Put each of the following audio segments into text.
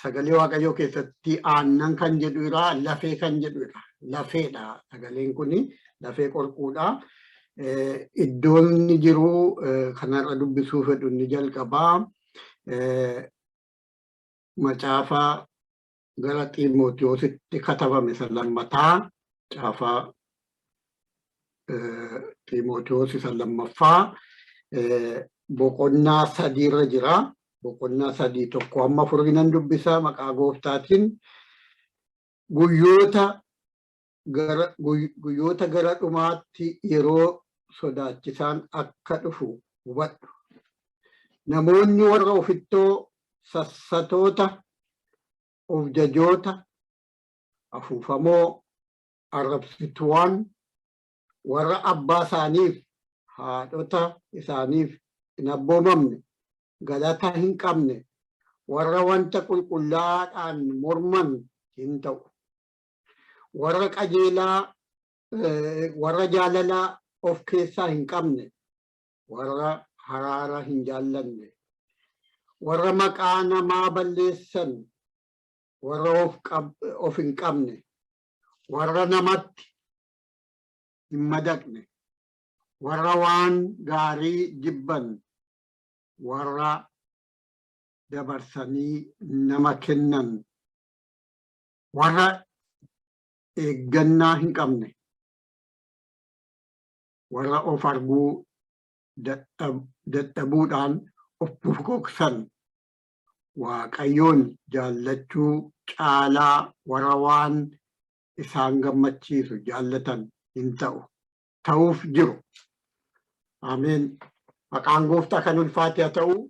sagalee waaqayyoo keessatti aannan kan jedhu irraa lafee kan jedhu irra lafeedha. Sagaleen kuni lafee qorquudha. Iddoon inni jiru kanarra dubbisuu fedhu inni jalqabaa macaafa gara Xiimotewositti katabame isa lammataa macaafa Xiimotewos isa lammaffaa boqonnaa 3 irra jira. Boqonnaa 3 tokko amma 4 nan dubbisa maqaa gooftaatiin. Guyyoota gara dhumaatti yeroo sodaachisaan akka dhufu hubadhu. Namoonni warra ofittoo sassatoota, of jajoota, afuufamoo, arrabsituwwan, warra abbaa isaaniif haadhota isaaniif hin abboomamne, galata hin qabne, warra wanta qulqullaa'aadhaan morman hin ta'u. Warra qajeelaa, warra jaalalaa of keessaa hin qabne, warra haraara hin jaallanne, warra maqaa namaa balleessan, warra of hin qabne, warra namatti hin madaqne, warra waan gaarii jibban, warra dabarsanii nama kennan, warra eeggannaa hin qabne, warra of arguu dadhabuudhaan of bukoksan, Waaqayyoon jaallachuu caalaa warra waan isaan gammachiisu jaallatan hin ta'u. Ta'uuf jiru. Ameen. Maqaan gooftaa kan ulfaate haa ta'u.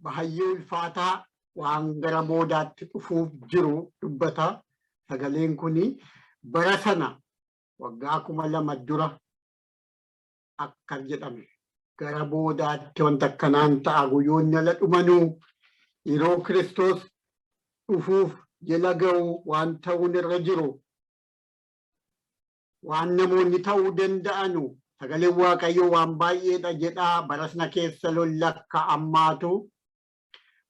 Baay'ee ulfaataa waan gara boodaatti dhufuuf jiru dubbata. Sagaleen kuni bara sana waggaa 2000 dura akka jedhame gara boodaatti wanta akkanaan ta'a guyyoonni ala dhumanuu yeroo Kiristoos dhufuuf jala ga'u waan ta'uun irra jiru waan namoonni ta'uu danda'anu sagaleen Waaqayyoo waan baay'eedha jedhaa. Bara sana keessa lollakka ammaatu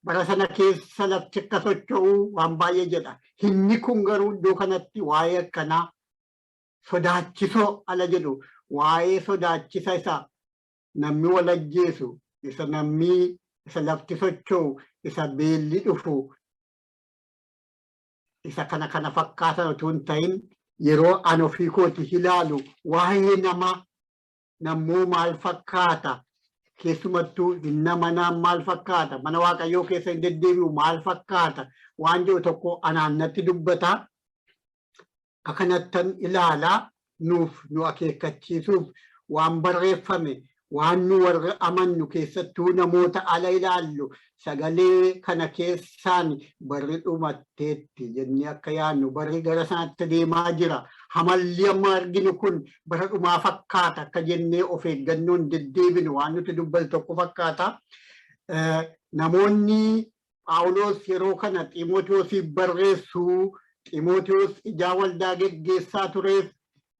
bara sana keessa lafti akka socho'u waan baay'ee jedha. Inni kun garuu iddoo kanatti waa'ee akkanaa sodaachisoo ala jedhu waa'ee sodaachisa isa namni wal ajjeesu isa namni isa lafti socho'u isa beelli dhufu isa kana fakkaatan utuu hin ta'in yeroo an ofii kooti ilaalu waa'ee namuu maal fakkaata keessumattuu nama maal fakkaata mana Waaqayyoo keessa hin deddeebi'u maal fakkaata waan jedhu tokko anaannatti dubbata. Kanattan ilaalaa nuuf nu akeekkachiisuuf waan barreeffame waan nu warra amannu keessattuu namoota ala ilaallu sagalee kana keessaan barri dhumatteetti jennee akka yaadnu barri gara sanaatti deemaa jira. Hamalli amma arginu kun bara dhumaa fakkaata akka jennee of eeggannoon deddeebinu waan nuti dubbatu tokko fakkaata. Namoonni Phaawulos yeroo kana Xiimotewosiif barreessuu Xiimotewos ijaa waldaa geggeessaa tureef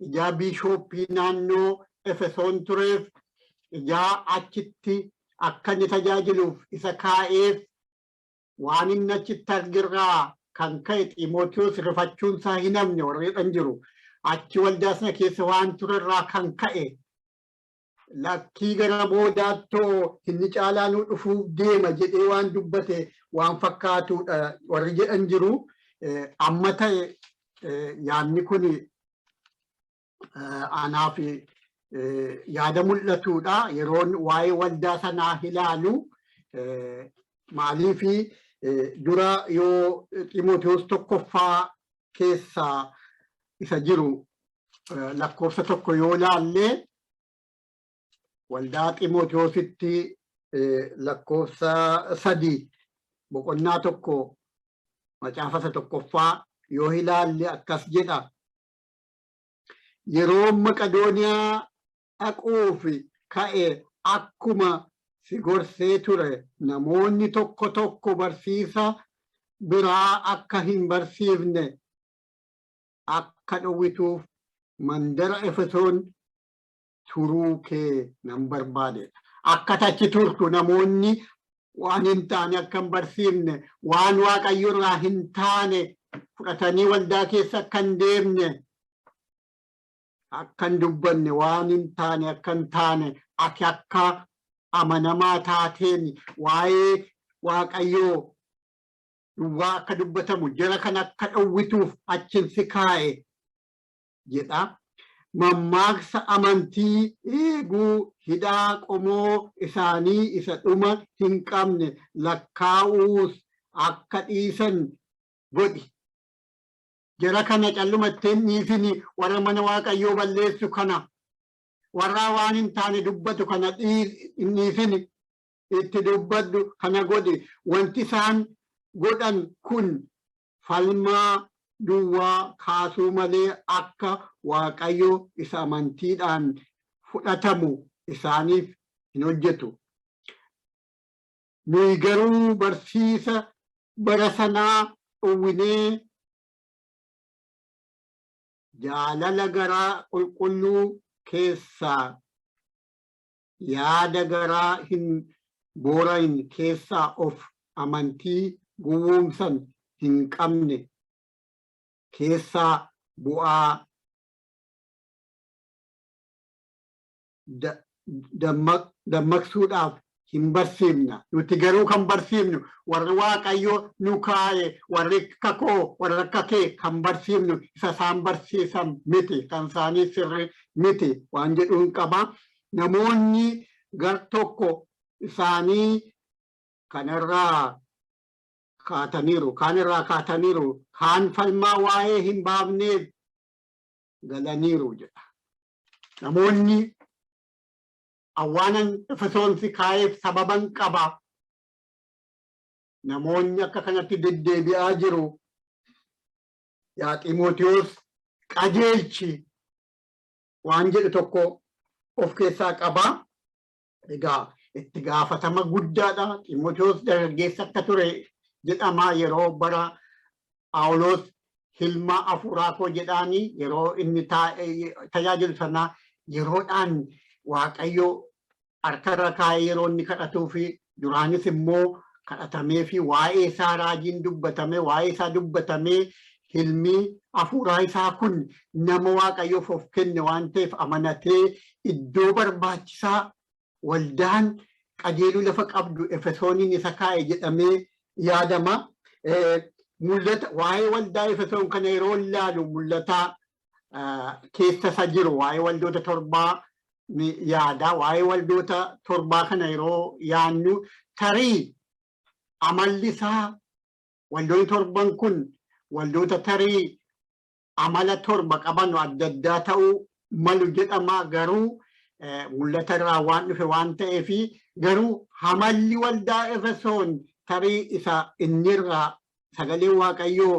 ijaa biishooppii naannoo Efesoon tureef ijaa achitti akka inni tajaajiluuf isa kaa'eef waan inni achitti argirraa kan ka'e Xiimotewos rifachuun isaa hin hafne warreedhan jiru. Achi waldaa sana keessa waan turerraa kan ka'e lakkii gara boodaattoo inni caalaanuu dhufuuf deema jedhee waan dubbate waan fakkaatudha warri jedhan jiru. Amma ta'e yaadni kun anaaf yaada mul'atudha. Yeroon waa'ee waldaa sanaa ilaalu maaliif dura yoo Xiimotewos tokkoffaa keessaa isa jiru lakkoofsa tokko yoo ilaalle waldaa Xiimotewositti lakkoofsa 3 boqonnaa 1 macaafa tokkoffaa yoo ilaalle akkas jedha. Yeroo Maqedooniyaa dhaquuf ka'e akkuma si gorsee ture namoonni tokko barsiisa biraa akka hin barsiifne akka dhowwituuf mandara Efesoon turuu kee nan barbaade. Akka achi turtu namoonni waan hin taane akka hin barsiifne waan waaqayyo irraa hin taane fudhatanii waldaa keessa akka hin deemne akka hin dubbanne waan hin taane akka hin taane ati akka amanamaa taateen waa'ee waaqayyoo duwwaa akka dubbatamu jara kan akka dhowwituuf achin si kaa'e jedha. Mammaaksa amantii eeguu hidhaa qomoo isaanii isa dhuma hin qabne lakkaa'uus akka dhiisan godhi. Jara kana callumatti hin dhiisini warra mana waaqayyoo balleessu kana warra waan hin taane dubbatu kana hin dhiisini itti dubbadhu kana godhi. Wanti isaan godhan kun falmaa duwwaa kaasuu malee akka waaqayyo isa amantiidhaan fudhatamu isaaniif hin hojjetu. Nuyi garuu barsiisa bara sanaa dhowwinee jaalala garaa qulqulluu keessaa yaada garaa hin boorayin keessaa of amantii gowwoomsan hin qabne keessaa bu'aa dammaqsuudhaaf hin barsiifna. Nuti garuu kan barsiifnu warri waaqayyo nu kaa'e warri akka koo warri akka kee kan barsiifnu isa isaan barsiisan miti kan isaanii sirri miti waan jedhuun qaba. Namoonni gar tokko isaanii kanarraa kaataniiru kaanirraa kaataniiru kaan falmaa waa'ee hin baafneef galaniiru jedha. Namoonni awwaanan Efesoonsi kaa'eef sababan qaba. Namoonni akka kanatti deddeebi'aa jiru. Yaa Xiimotewos qajeelchi waan jedhu tokko of keessaa qaba. Egaa itti gaafatama guddaadha. Xiimotewos dargaggeessa akka ture jedhama yeroo bara Phaawulos hilma afuuraa koo jedhaanii yeroo inni tajaajilu sana yeroodhaan waaqayyo harkarra kaa'ee yeroo inni kadhatuu fi duraanis immoo kadhatamee fi waa'ee isaa raajiin dubbatamee waa'ee isaa dubbatamee hilmi afuuraa isaa kun nama waaqayyoof of kenne waan ta'eef amanatee iddoo barbaachisaa waldaan qajeeluu lafa qabdu Efesooniin isa kaa'e jedhamee yaadama. Mul'ata waa'ee waldaa Efesoon kana yeroo ilaalu mul'ata keessa isa jiru waa'ee waldoota torbaa yaada. Waa'ee waldoota torbaa kana yeroo yaannu tarii amalli isaa waldoonni torban kun waldoota tarii amala torba qaban adda addaa ta'uu malu jedhama. Garuu mul'ata irraa waan dhufe waan ta'eef garuu amalli waldaa Efesoon tarii isa inni irraa sagalee waaqayyoo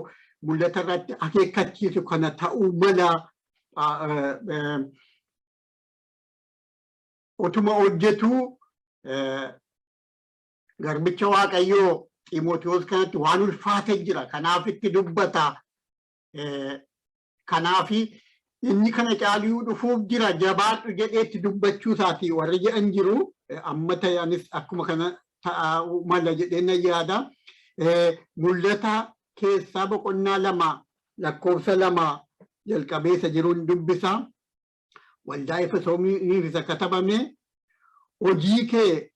mul'ata irratti akeekkachiisu kana ta'uu mala. Utuma hojjetu garbicha waaqayyoo Xiimotewos kanatti waan ulfaate jira. Kanaaf itti dubbata. Kanaaf inni kana caaluu dhufuuf jira jabaadhu jedhee itti dubbachuu isaati warri jedhan jiru. Amma ta'anis akkuma kana ta'uu mala jedhee yaada. Mul'ata keessaa boqonnaa 2 lakkoofsa 2 jalqabeessa jiruun dubbisa. Waldaa Efesooniif isa katabame hojii kee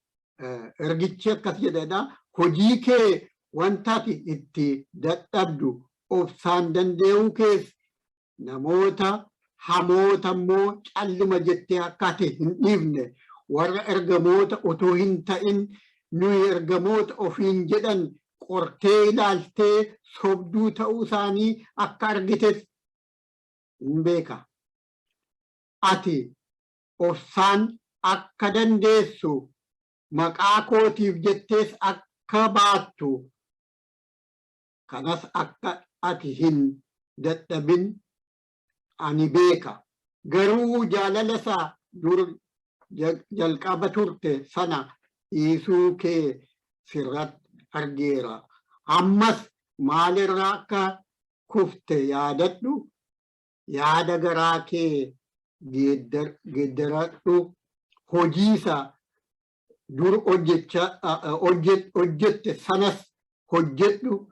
ergichi akkas jedhedha. Hojii kee wantaati itti dadhabdu obsaan danda'uu kees namoota hamoota immoo calluma jettee akka ati hin dhiifne warra ergamoota otoo hin ta'in nuyi ergamoota ofiin jedhan qortee ilaaltee sobduu ta'uu isaanii akka argites hin beeka. Ati obsaan akka dandeessu maqaa kootiif jettees akka baattu kanas akka ati hin dadhabin ani beeka. Garuu jaalala isaa dur jalqaba turte sana dhiisuu kee sirratti argeera. Ammas maalirraa akka kufte yaadadhu. Yaada garaa kee geeddaradhu. Hojii isaa dur hojjette sanas hojjedhu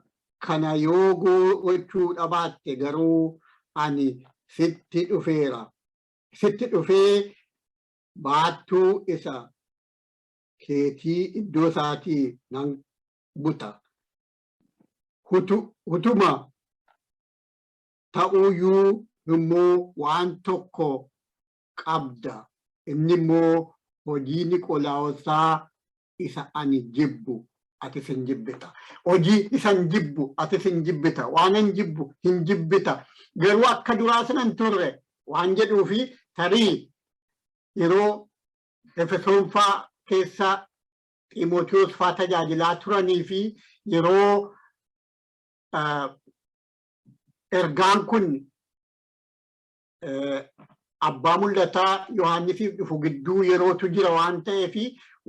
kana yoo gochuu dhabaatte garuu ani sitti dhufeera. Sitti dhufee baattuu isa keetii iddoo isaatii nan buta. Hutuma ta'uyyuu immoo waan tokko qabda. Inni immoo hojii Niqolaawosaa isa ani jibbu ati sin jibbita. Hojii isan jibbu ati sin jibbita. Waan hin jibbu hin jibbita. Garuu akka duraa sanan turre waan jedhuufi tarii yeroo Efesoon faa keessa Xiimotewos faa tajaajilaa turanii fi yeroo ergaan kun abbaa mul'ataa Yohaannisiif dhufu gidduu yerootu jira waan ta'eef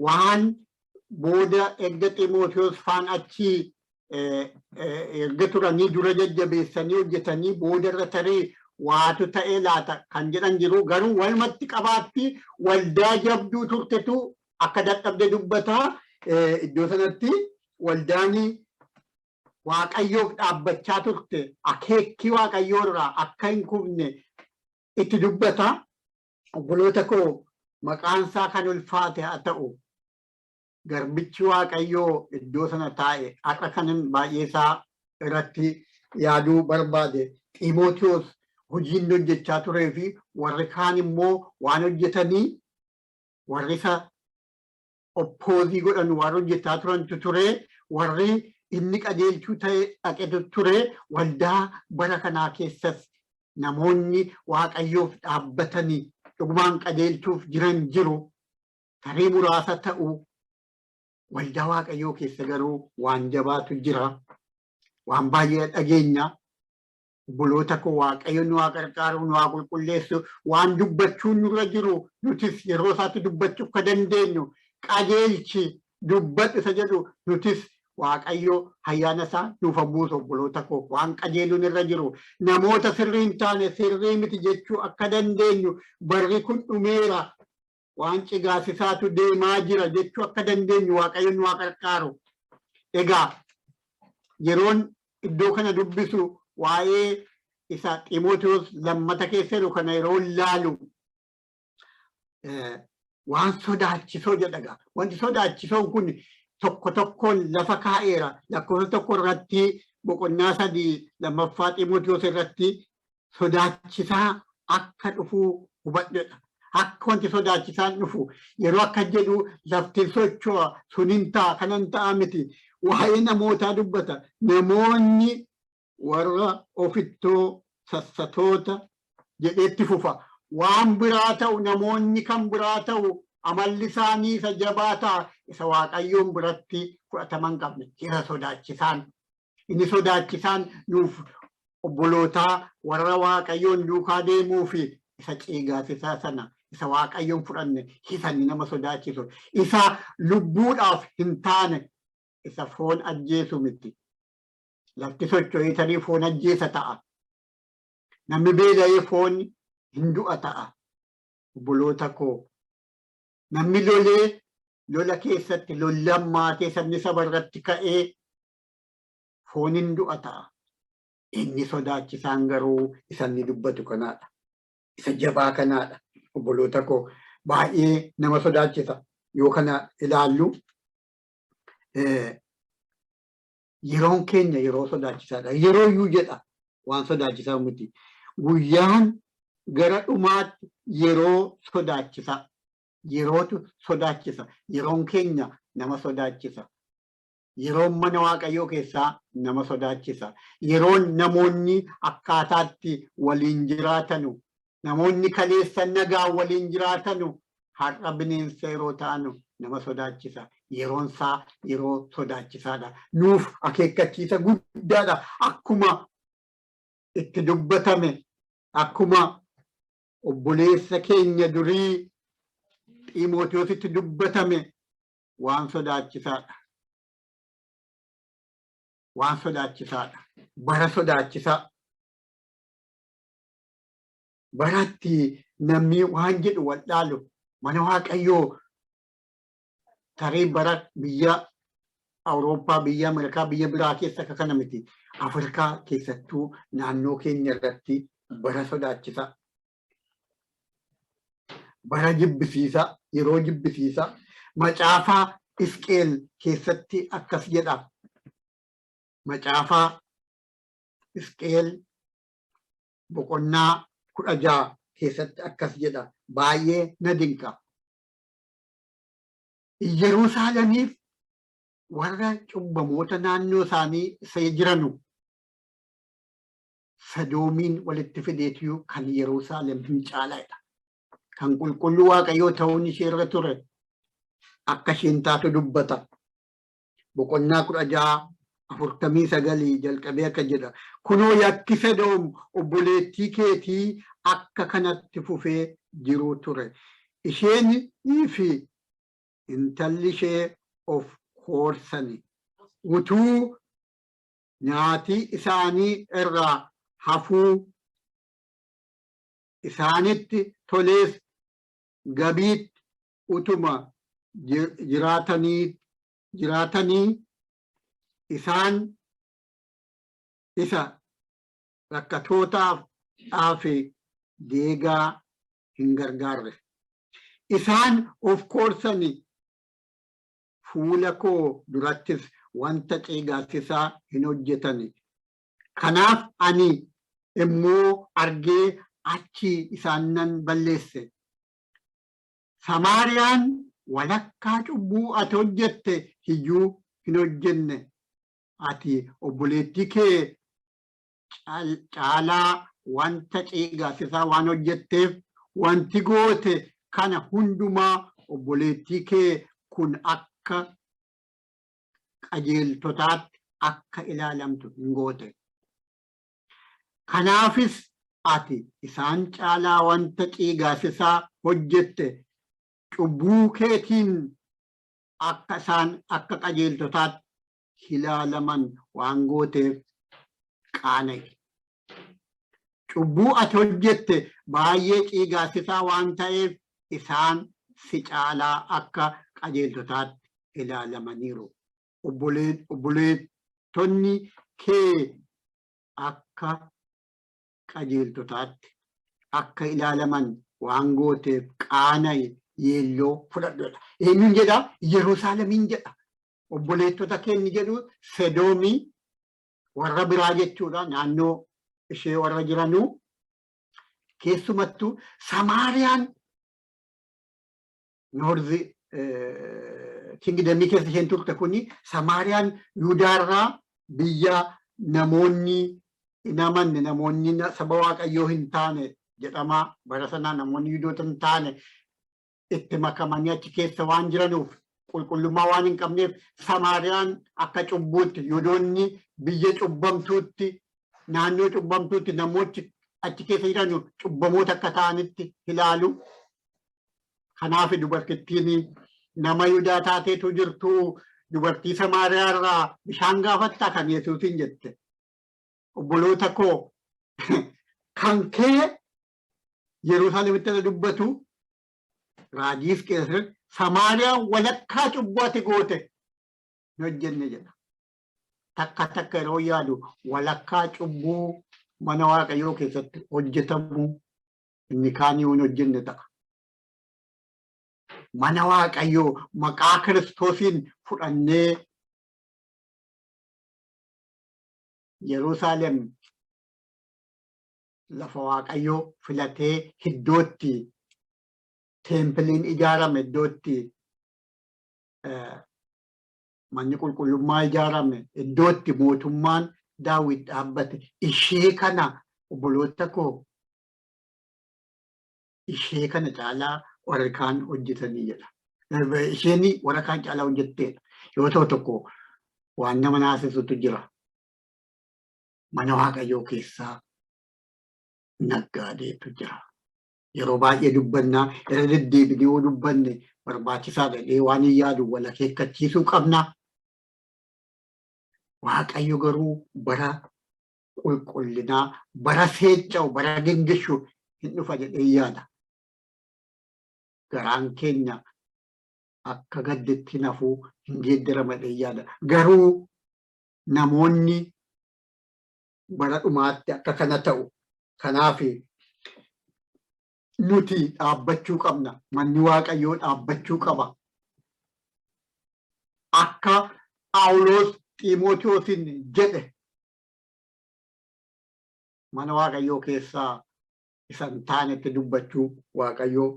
waan booda erga Xiimotewos faan achi erga turanii dura jajjabeessanii hojjetanii booda irra tarii waatu ta'ee laata kan jedhan jiru. Garuu walumatti qabaatti waldaa jabduu turtetu akka dadhabde dubbataa. Iddoo sanatti waldaanii Waaqayyoof dhaabbachaa turte akeekii Waaqayyoo irraa akka hin kufne itti dubbata. Obboloota koo maqaan isaa kan ulfaate haa ta'u. Garbichi Waaqayyoo iddoo sana taa'e har'a kanan baay'ee isaa irratti yaaduu barbaade. Xiimotewos hojiin hojjechaa turee fi warri kaan immoo waan hojjetanii warri isa oppoozii godhan waan hojjechaa turantu ture. Warri inni qajeelchuu ta'e dhaqetu ture. Waldaa bara kanaa keessas namoonni Waaqayyoof dhaabbatanii dhugumaan qajeelchuuf jiran jiru. Tarii muraasa ta'u. Waldaa Waaqayyoo keessa garuu waan jabaatu jira. Waan baay'ee dhageenya. Obboloota koo Waaqayyo nu haa qarqaaru, nu haa qulqulleessu. Waan dubbachuun nurra jiru nutis yeroo isaatti dubbachuu akka dandeenyu qajeelchi dubbadhu isa jedhu nutis Waaqayyo ayyaana isaa nuuf buusu. Obboloota koo waan qajeeluun irra jiru namoota sirrii hin taane sirrii miti jechuu akka dandeenyu barri kun dhumeera. Waan cigaasisaatu deemaa jira jechuu akka dandeenyu Waaqayyo nu haa qarqaaru. Egaa yeroon iddoo kana dubbisu waa'ee isa Xiimotewos lammata keessa jiru kana yeroo ilaalu waan sodaachisoo jedhaga. Wanti sodaachisoon kun tokko tokkoon lafa kaa'eera. Lakkoofsa tokko irratti boqonnaa 3 lammaffaa Xiimotewos irratti sodaachisaa akka dhufuu hubadhedha. Akka wanti sodaachisaan dhufu yeroo akka jedhu laftiin socho'a suniin ta'a kanan ta'a miti. Waa'ee namootaa dubbata. Namoonni warra ofittoo sassatoota jedheetti fufa. Waan biraa ta'u namoonni kan biraa ta'u amalli isaanii isa jabaa ta'a. Isa Waaqayyoon biratti fudhataman qabne. Isa sodaachisaan. Inni sodaachisaan nuuf obbolootaa warra Waaqayyoon duukaa deemuu fi isa cigaasisaa sana isa Waaqayyoon fudhanne isaan nama sodaachisu. Isa lubbuudhaaf hin taane isa foon ajjeesu miti. Lafti socho'ee tarii foon ajjeesa ta'a. Namni beela'ee foon hin du'a ta'a. Obboloota koo namni lolee lola keessatti lollaan maatee sabni saba irratti ka'ee foon hin du'a ta'a. Inni sodaachisaan garuu isa inni dubbatu kanaadha. Isa jabaa kanaadha. Obboloota koo baay'ee nama sodaachisa. Yoo kana ilaallu yeroon keenya yeroo sodaachisaadha. Yeroo iyyuu jedha waan sodaachisaa miti. Guyyaan gara dhumaatti yeroo sodaachisa. Yerootu sodaachisa. Yeroon keenya nama sodaachisa. Yeroon mana Waaqayyoo keessaa nama sodaachisa. Yeroon namoonni akkaataatti waliin jiraatanu, namoonni kaleessa nagaa waliin jiraatanu har'a bineensa yeroo ta'anu nama sodaachisa. Yeroon isaa yeroo sodaachisaadha. Nuuf akeekkachiisa guddaadha. Akkuma itti dubbatame, akkuma obboleessa keenya durii Xiimotewositti dubbatame waan sodaachisaadha. Waan sodaachisaadha. Bara sodaachisaa. Baratti namni waan jedhu wallaalu mana Waaqayyoo tarii bara biyya Awurooppaa, biyya Ameerikaa, biyya biraa keessa akka kana miti. Afrikaa keessattuu naannoo keenya irratti bara sodaachisaa. Bara jibbisiisaa, yeroo jibbisiisaa. Macaafaa Hisqeel keessatti akkas jedha. Macaafaa Hisqeel boqonnaa 16 keessatti akkas jedha. Baay'ee na dinqa. Yerusaalemiif warra cubbamoota naannoo isaanii isa jiranu Sodoomiin walitti fideetu kan Yerusaalem hin caalaadha. Kan qulqulluu Waaqayyoo ta'uun ishee irra ture akka isheen taatu dubbata. Boqonnaa 16:49 jalqabee akka jedha. Kunoo yakki Sodoom obboleettii keetii akka kanatti fufee jiru ture. Isheenii fi intalli ishee of horsani. Utuu nyaatii isaanii irraa hafuu isaanitti tolees gabiitti utuma jiraatanii isaan isa rakkatootaaf deegaa hin gargaarre. Isaan of korsani fuula koo durattis wanta ceegaasisaa hin hojjetani. Kanaaf ani immoo argee achi isaan nan balleesse. Samaariyaan walakkaa cubbuu ati hojjette iyyuu hin hojjenne. Ati obboleettii kee caalaa wanta ceegaasisaa waan hojjetteef wanti goote kana hundumaa obboleettii kee kun akka qajeeltotaatti akka ilaalamtu hin goote. Kanaafis ati isaan caalaa wanta ceegaasisaa hojjette cubbuu keetiin akka isaan akka qajeeltotaatti ilaalaman waan gooteef qaana'i. Cubbuu ati hojjette baay'ee ceegaasisaa waan ta'eef isaan si caalaa akka qajeeltotaatti ilaalamaniiru. Obboleettonni kee akka qajeeltotaatti akka ilaalaman waan gooteef qaana'i yeelloo fudhadhuudha. Eenyuun jedha? Yerusaalemiin jedha. Obboleettota kee inni jedhu Sodoomii warra biraa jechuudha. Naannoo ishee warra jiranuu keessumattuu Samaariyaan Noorzi Kingdamii keessa isheen turte kuni Samaariyaan Yihudaarraa biyya namoonni hin amanne, namoonni saba Waaqayyoo hin taane jedhamaa bara sanaa namoonni Yihudoota hin taane itti makamanii achi keessa waan jiranuuf qulqullummaa waan hin qabneef Samaariyaan akka cubbuutti Yihudoonni biyya cubbamtuutti naannoo cubbamtuutti namoonni achi keessa jiranu cubbamoota akka ta'anitti ilaalu. Kanaaf dubartittiin nama Yihudaa taateetu jirtu dubartii Samaariyaa irraa bishaan gaafattaa kan Yesuusiin jette. Obboloota koo kan kee Yerusaalemitti dubbatu raajii Hisqeel Samaariyaan walakkaa cubbuu ati goote hin hojjenne jedha. Takka takka yeroo yaadu walakkaa cubbuu mana Waaqayyoo keessatti hojjetamu inni kaanii hin hojjenne ta'a. Mana Waaqayyoo maqaa Kiristoosiin fudhannee Yerusaalem lafa Waaqayyoo filatee iddootti teempiliin ijaarame, iddootti manni qulqullummaa ijaarame, iddootti mootummaan Daawit dhaabbate. Ishee kana obboloota koo ishee kana caalaa warra kaan hojjetanii jedha. Isheen warra kaan caalaa hojjetteedha. Yoo ta'u tokko waan nama naasisutu jira. Mana Waaqayyoo keessaa naggaadeetu jira. Yeroo baay'ee dubbannaa irra deddeebinee yoo dubbanne barbaachisaadha jedhee waan hin yaadu wal akeekkachiisuu qabna. Waaqayyo garuu bara qulqullinaa, bara seecca'u, bara gengishu hin dhufa jedhee yaada. Garaan keenya akka gaddetti nafuu hin geeddaramadhe yaada. Garuu namoonni bara dhumaatti akka kana ta'u. Kanaaf nuti dhaabbachuu qabna. Manni Waaqayyoo dhaabbachuu qaba. Akka Phaawulos Xiimootewoosin jedhe mana Waaqayyoo keessaa isan taanetti dubbachuu Waaqayyoo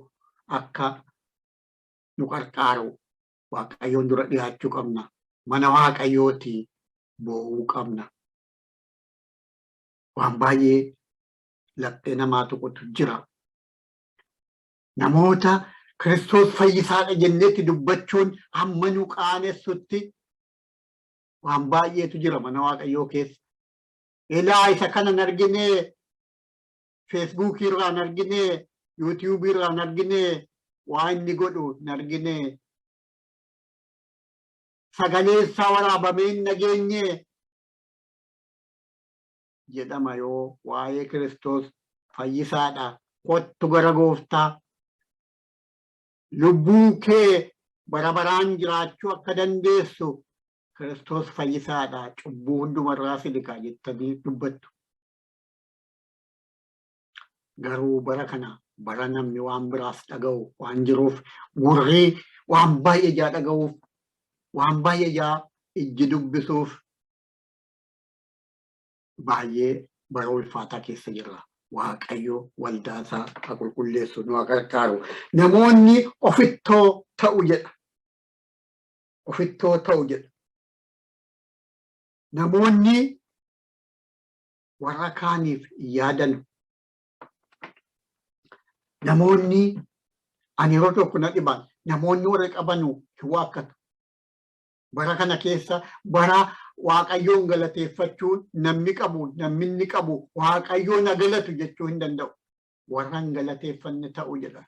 akka nu qarqaaru Waaqayyoon dura dhiyaachuu qabna. Mana Waaqayyooti boo'uu qabna. Waan baay'ee laphee namaa tuqutu jira. Namoota Kiristoos fayyisaadha jenneetti dubbachuun hamma nu qaanessutti waan baay'eetu jira mana Waaqayyoo keessa. Ilaa isa kanan arginee Feesbuukii irraan arginee yuutiyuubii irraan arginee waa inni godhu hin arginee sagalee isaa waraabamee hin nageenye jedhama yoo waa'ee Kiristoos fayyisaadha. Kottu gara Gooftaa. Lubbuu kee bara baraan jiraachuu akka dandeessu Kiristoos fayyisaadha. Cubbuu hundumarraa si dhiqa jettanii dubbattu. Garuu bara kana bara namni waan biraas dhaga'u waan jiruuf gurri waan baay'ee ijaa dhaga'uuf waan baay'ee ijaa ijji dubbisuuf baay'ee bara ulfaataa keessa jirra. Waaqayyo waldaa isaa haa qulqulleessu nu haa gargaaru. Namoonni ofittoo ta'u jedha. Ofittoo ta'u jedha. Namoonni warra kaaniif yaadan. Namoonni ani yeroo tokko na dhiban. Namoonni warra qabanu hin waakkatu. Bara kana keessa bara Waaqayyoon galateeffachuun namni qabu namni inni qabu Waaqayyoon galatu jechuu hin danda'u. Warra hin galateeffanne ta'u jedha.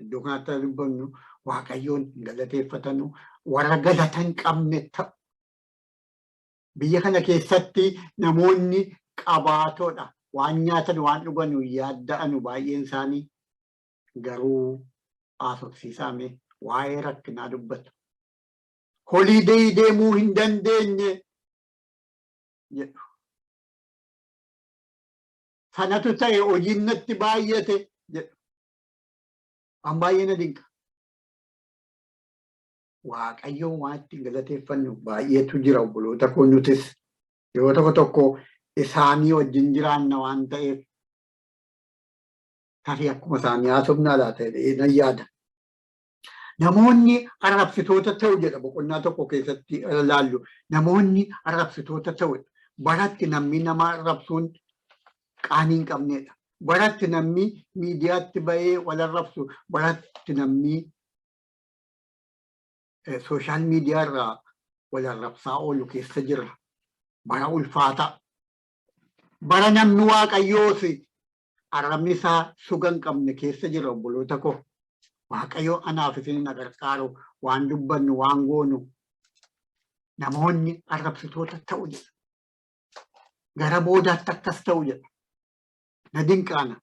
Iddoo kanatti dubbannu Waaqayyoon hin galateeffatanu warra galata hin qabne ta'u. Biyya kana keessatti namoonni qabaatoodha. Waan nyaatan waan dhuganu yaadda'anu baay'een isaanii garuu haasofsiisaame waa'ee rakkinaa dubbatu. Holiidee deemuu hin dandeenye jedhu. Sanatu ta'e hojiin natti baay'ate jedhu. Waan baay'ee na dinqa. Waaqayyoon waan ittiin galateeffannu baay'eetu jira obboloota koo nutis yeroo tokko tokko isaanii wajjin jiraanna waan ta'eef tarii akkuma isaanii haasofnaa laata nan yaada. Namoonni arrabsitoota ta'u jedha boqonnaa tokko keessatti ilaallu. Namoonni arrabsitoota ta'u baratti namni nama arrabsuun qaanii hin qabnedha. Baratti namni miidiyaatti ba'ee wal arrabsu baratti namni sooshaal miidiyaa irraa wal arrabsaa oolu keessa jira. Bara ulfaataa. Bara namni Waaqayyoos arrabni isaa suga hin qabne keessa jira obboloota koo. Waaqayyo anaaf isin na gargaaru waan dubbannu waan goonu namoonni arrabsitoota ta'u jedha. Gara boodaatti akkas ta'u jedha. Na dinqaana.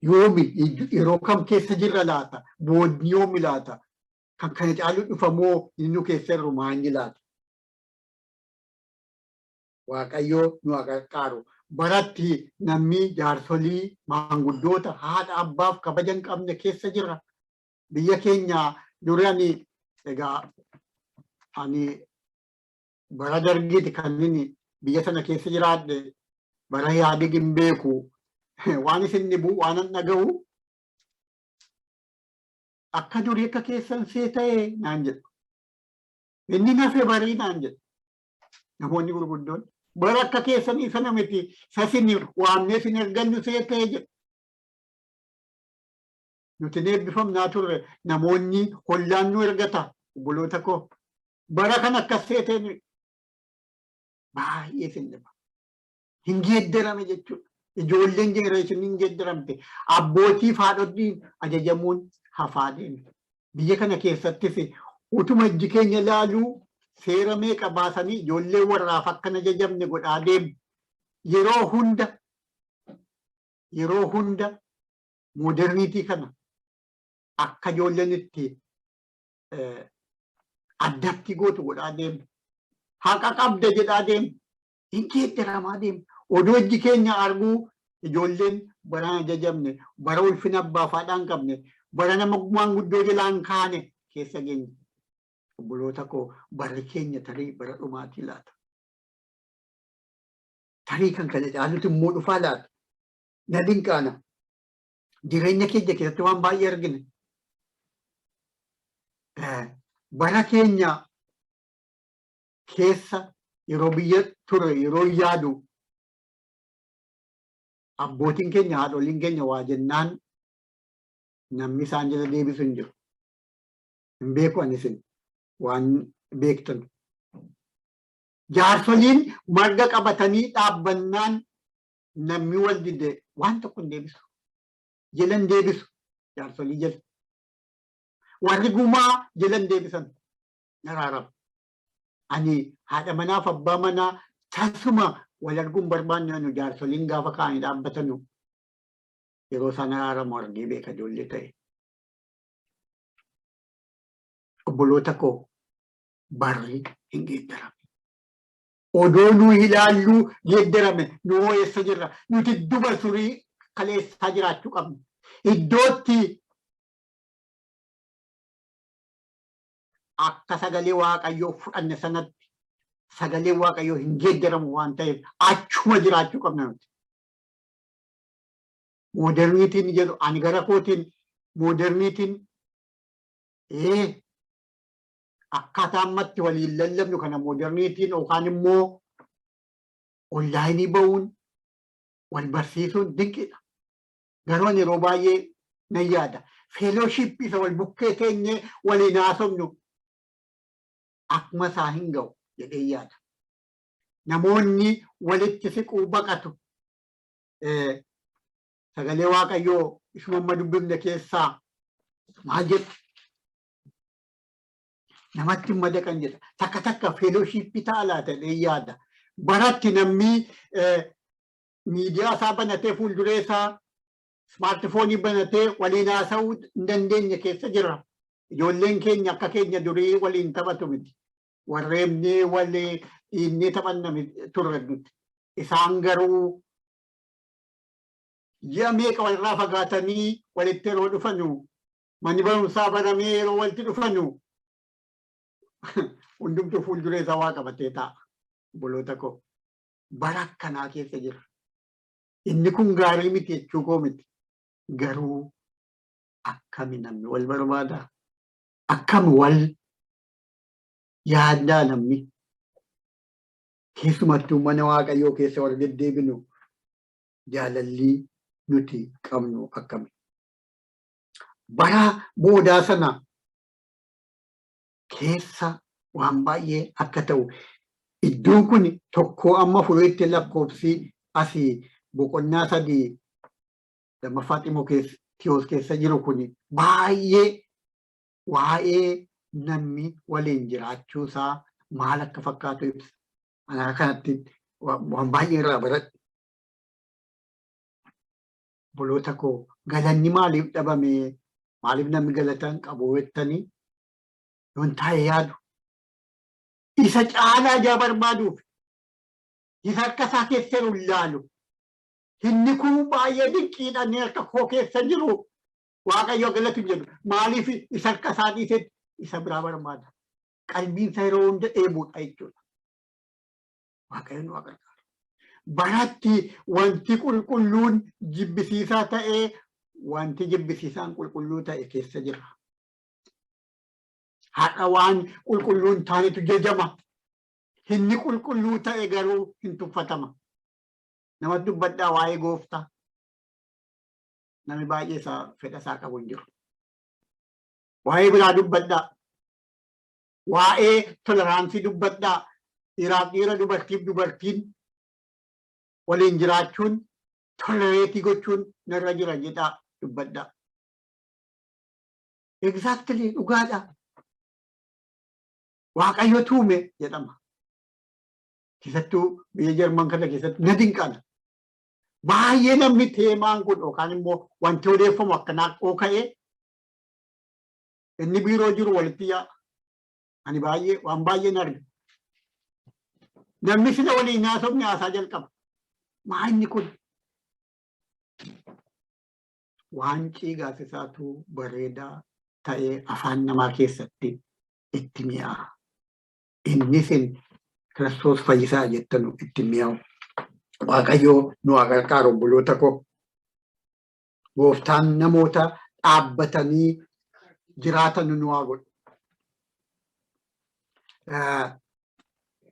Yoomi yeroo kam keessa jirra laata? Boodni yoomi laata? Kan kana caalu dhufamoo inni keessa jiru maanyi laata? Waaqayyo nu gargaaru. Baratti namni jaarsolii maanguddoota haadha abbaaf kabaja hin qabne keessa jira. Biyya keenya durani egaa ani bara dargiiti kan inni biyya sana keessa jiraadhe bara yaadii hin beeku waan isin dhibu waan an dhaga'u akka durii akka keessan see ta'e naan jedhu. Inni nafe barii naan jedhu. Namoonni gurguddoon bara akka keessanii sana miti sasin waamnee sin ergannu see ta'e jedhu. Nuti eebbifamnaa turre namoonni hollaan nu ergata obboloota koo. Bara kan akkas seeteen baay'ee sin dhiba. Hin geeddarame jechuudha. Ijoolleen jenereeshinii hin geeddaramte. Abbootii haadhotiin ajajamuun hafaa deeme. Biyya kana keessattis utuma ijji keenya ilaaluu seera meeqa baasanii ijoollee warraaf akkan ajajamne godhaa deemu. Yeroo hunda mooderniitii kana akka ijoolleen itti addatti gootu godhaa deemu. Haqa qabda jedhaa deemu. Hin geeddaramaa deemu. Oduu ijji keenya arguu ijoolleen barana ajajamne, bara ulfina abbaa faadhaan qabne, bara nama maanguddoo jalaan kaane keessa geenye. Obboloota koo barri keenya tarii bara dhumaatii laata. Tarii kan kana caalutti immoo dhufaa laata. Na dinqaana. Jireenya keenya keessatti waan baay'ee argine. Bara keenya keessa yeroo biyya ture yeroo yaadu abbootiin keenya haadholiin keenya waa jennaan namni isaan jala deebisu hin jiru. Hin beeku anisin waan beektan. Jaarsoliin marga qabatanii dhaabbannaan namni wal dide waan tokko hin deebisu. Jala hin deebisu jaarsolii jala. Warri gumaa jala hin deebisan naraarama. Ani haadha manaaf abbaa manaa tasuma wal arguun barbaanne anu jaarsoliin gaafa kaanii dhaabbatanu yeroo isaan araaramu argee beeka ijoollee ta'e. Obboloota koo barri hin geeddarame. Odoo nu ilaallu geeddarame nu eessa jirra? Nuti duba surii kaleessaa jiraachuu qabna. Iddootti akka sagalee waaqayyoo fudhanne sanatti sagalee waaqayyoo hin geeddaramu waan ta'eef achuma jiraachuu qabna nuti. Mooderniitiin jedhu ani gara kootiin mooderniitiin akkaataa ammatti waliin lallabnu kana mooderniitiin yookaan immoo onlaayinii ba'uun wal barsiisuun dinqiidha. Garuu ani yeroo baay'ee nan yaada. Feelooshipii isa wal bukkee teenyee waliin haasofnu akkuma isaa hin ga'u jedhee yaada. Namoonni walitti siquu baqatu. Sagalee waaqayyoo isuma amma dubbifne keessaa maal jedhu? Namatti madaqan jedha. Takka takka feelooshipii ta'a laata jedhee yaada. Baratti namni miidiyaa isaa banatee fuulduree isaa smaartifoonii banatee waliin haasa'uu hin dandeenye keessa jira. Ijoolleen keenya akka keenya durii waliin taphatu miti. Warreebnee walii dhiinnee taphanna turre nuti. Isaan garuu ji'a meeqa walirraa fagaatanii walitti yeroo dhufanu manni barumsaa banamee yeroo walitti dhufanu hundumtuu fuulduree isaa waa qabatee taa'a. Obboloota koo bara akkanaa keessa jira. Inni kun gaarii miti jechuu koo miti. Garuu akkami namni wal barbaada? Akkami wal yaadaa namni? Keessumattuu mana waaqayyoo keessa wal deddeebinu jaalallii nuti qabnu akkami? Bara boodaa sana keessa waan baay'ee akka ta'u iddoon kun tokko amma fureetti lakkoofsi asii boqonnaa 3 lammaffaa Xiimotewos keessa jiru kun baay'ee waa'ee namni waliin jiraachuu isaa maal akka fakkaatu ibsa. Ana kanatti waan baay'ee irraa baradhe. Obboloota koo galanni maaliif dhabame? Maaliif namni galatan qabu jettanii yoon taa'e yaadu. Isa caalaa ijaa barbaaduuf isa harka isaa keessa jiru ilaalu. Inni kun baay'ee dinqiidhaan harka koo keessa jiru waaqayyo galatu jedhu. Maaliif isa harka isaa dhiisetti isa biraa barbaada? Qalbiin isaa yeroo hunda dheebuudha jechuudha. Waaqayyoon waa gargaara. Baratti wanti qulqulluun jibbisiisaa ta'ee wanti jibbisiisaan qulqulluu ta'e keessa jira. Haadha waan qulqulluun taanetu jajama. Inni qulqulluu ta'e garuu hin tuffatama. Namatti dubbadhaa waa'ee gooftaa. Namni baay'ee isaa fedha isaa qabu hin jiru. Waa'ee biraa dubbadhaa. Waa'ee toleraansii dubbadhaa. Dhiiraaf dhiira dubartiif dubartiin waliin jiraachuun tolereetii gochuun narra jira jedhaa dubbadhaa. Exactly dhugaadha. Waaqayyo tuume jedhama. Keessattuu biyya Jarman kana keessatti na dinqana. Baay'ee namni teemaan kun yookaan immoo wanti odeeffamu akkanaa ka'ee inni biiroo jiru walitti yaa ani baay'ee waan baay'een arga namni sila waliin haasofni haasaa jalqaba maa inni kun waan ciigaasisaatu bareedaa ta'ee afaan namaa keessatti itti mi'aa innisin Kiristoos fayyisaa jettanu itti mi'aawu Waaqayyoo nu gargaaru obboloota koo gooftaan namoota dhaabbatanii jiraatan nu haa godhu.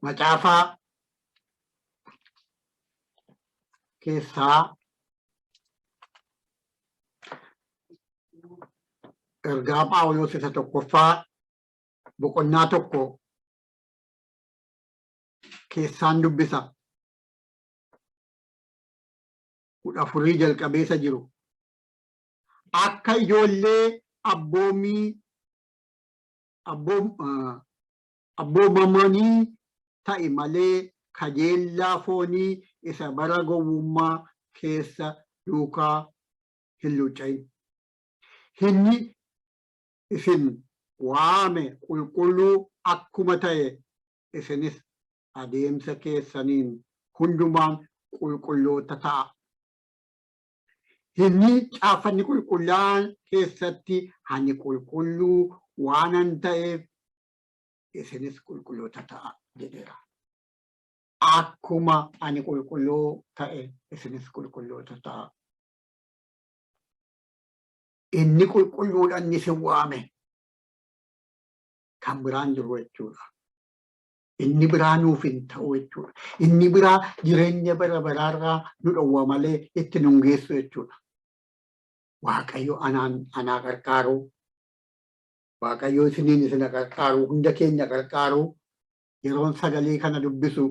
Macaafaa keessaa ergaa Phaawulos isa tokkoffaa boqonnaa tokko keessaan dubbisa. 14 jalqabeessa jiru. Akka ijoollee abboomamanii ta'e malee kajeellaa foonii isa bara gowwummaa keessa duukaa hin luucayin. Inni isin waame qulqulluu akkuma ta'e isinis adeemsa keessaniin hundumaan qulqulloota ta'a. Inni caaffanni qulqullaa'an keessatti ani qulqulluu waanan ta'eef isinis qulqulloota ta'a jedheera. Akkuma ani qulqulluu ta'e isinis qulqulloota ta'a. Inni qulqulluudhaan ni si waame kan biraan jiru jechuudha. Inni biraa nuuf hin ta'u jechuudha. Inni biraa jireenya bara baraarraa nu dhowwa malee itti nu geessu jechuudha. Waaqayyo anaa gargaaru. Waaqayyo isiniin isina gargaaru. Hunda keenya gargaaru. Yeroon sagalee kana dubbisu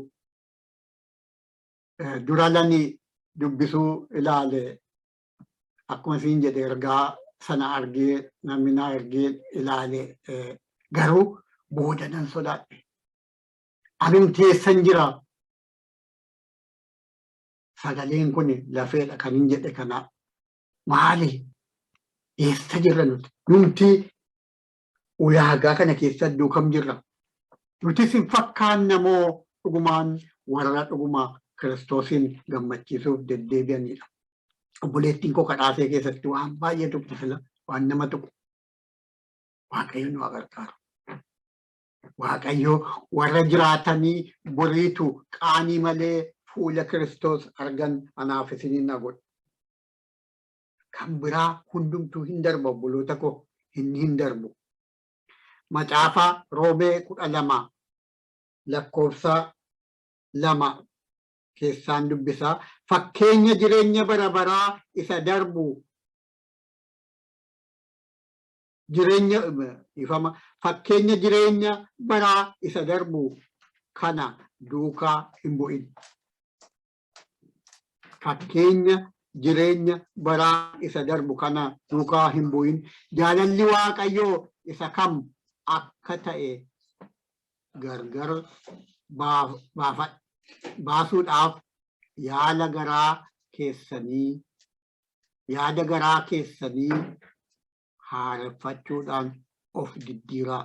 dura lani dubbisuu ilaale akkuma isin jedhe ergaa sana argee namni na ergee ilaale garuu booda nan sodaadhe. Anin teessan jira. Sagaleen kun lafeedha kan hin jedhe kana maali? Eessa jirra nuti? Nuti ulaagaa kana keessa duukam jirra. Nuti sin fakkaanna moo dhugumaan warra dhugumaa Kiristoosin gammachiisuuf deddeebi'anidha. Obboleettiin koo kadhaasee keessatti waan baay'ee tuqu waan nama tuqu. Waaqayyo nu gargaaru. Waaqayyo warra jiraatanii boriitu qaanii malee fuula Kiristoos argan anaaf isiniin na godhu. Kan biraa hundumtuu hin darbu obboloota koo hin darbu. Macaafaa Roomee 12 lakkoofsa 2 keessaan dubbisaa fakkeenya jireenya bara baraa isa darbu fakkeenya jireenya baraa isa darbu kana duukaa hin bu'in. Fakkeenya jireenya baraa isa darbu kana duukaa hin bu'in. Jaalalli Waaqayyoo isa kam akka ta'e gargar baasuudhaaf yaada garaa keessanii haareffachuudhaan of diddiiraa.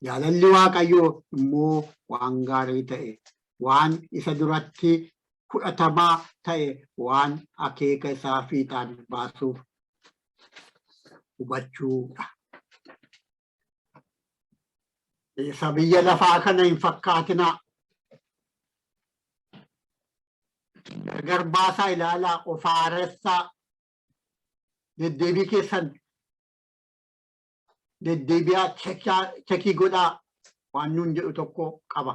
Jaalalli Waaqayyoo immoo waan gaarii ta'e, waan isa duratti fudhatamaa ta'e, waan akeeka isaa fiixaan baasuuf hubachuudha. Isa biyya lafaa kana hin fakkaatinaa. Gargar baasaa ilaalaa, of haaressaa, deddeebii keessan deddeebi'aa chekii godhaa waan nuun jedhu tokko qaba.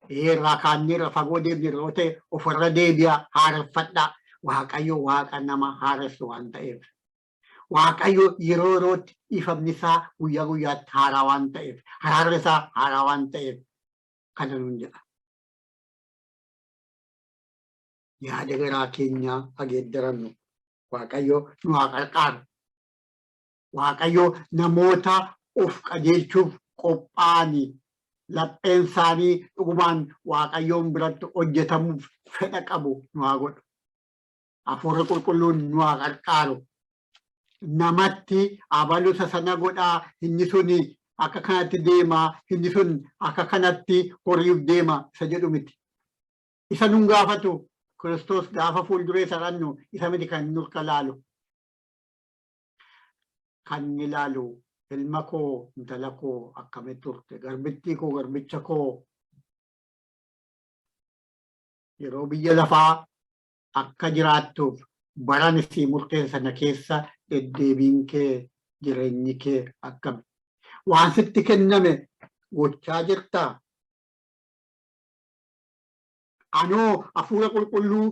Irraa kaanneerra fagoo deemneerra yoo ta'e ofirra deebi'aa haareffadhaa. Waaqayyo waaqa nama haaressu waan ta'eef. Waaqayyo yeroo yerootti ifamni isaa guyyaa guyyaatti haaraa waan ta'eef, araarri isaa haaraa waan ta'eef kana nuun jedha. Yaada garaa keenyaa hageeddarannu Waaqayyo nu haa gargaaru. Waaqayyo namoota of qajeelchuuf qophaa'anii lapheen isaanii dhugumaan Waaqayyoon biratti hojjetamuuf fedha qabu nu haa godhu. Hafuurri qulqulluun nu haa gargaaru. namatti abalusa sana godhaa inni suni akka kanatti deemaa inni sun akka kanatti horiif deema isa jedhu miti. Isa nun gaafatu Kiristoos gaafa fuulduree sarannu isa miti kan nurka laalu. Kan inni laalu ilma koo intala koo akkamitti turte garbittii koo garbicha koo yeroo biyya lafaa akka jiraattuuf baran isii murteessa sana keessa deddeebiin kee jireenyi kee akkami waan sitti kenname gochaa jirtaa? Anoo hafuura qulqulluu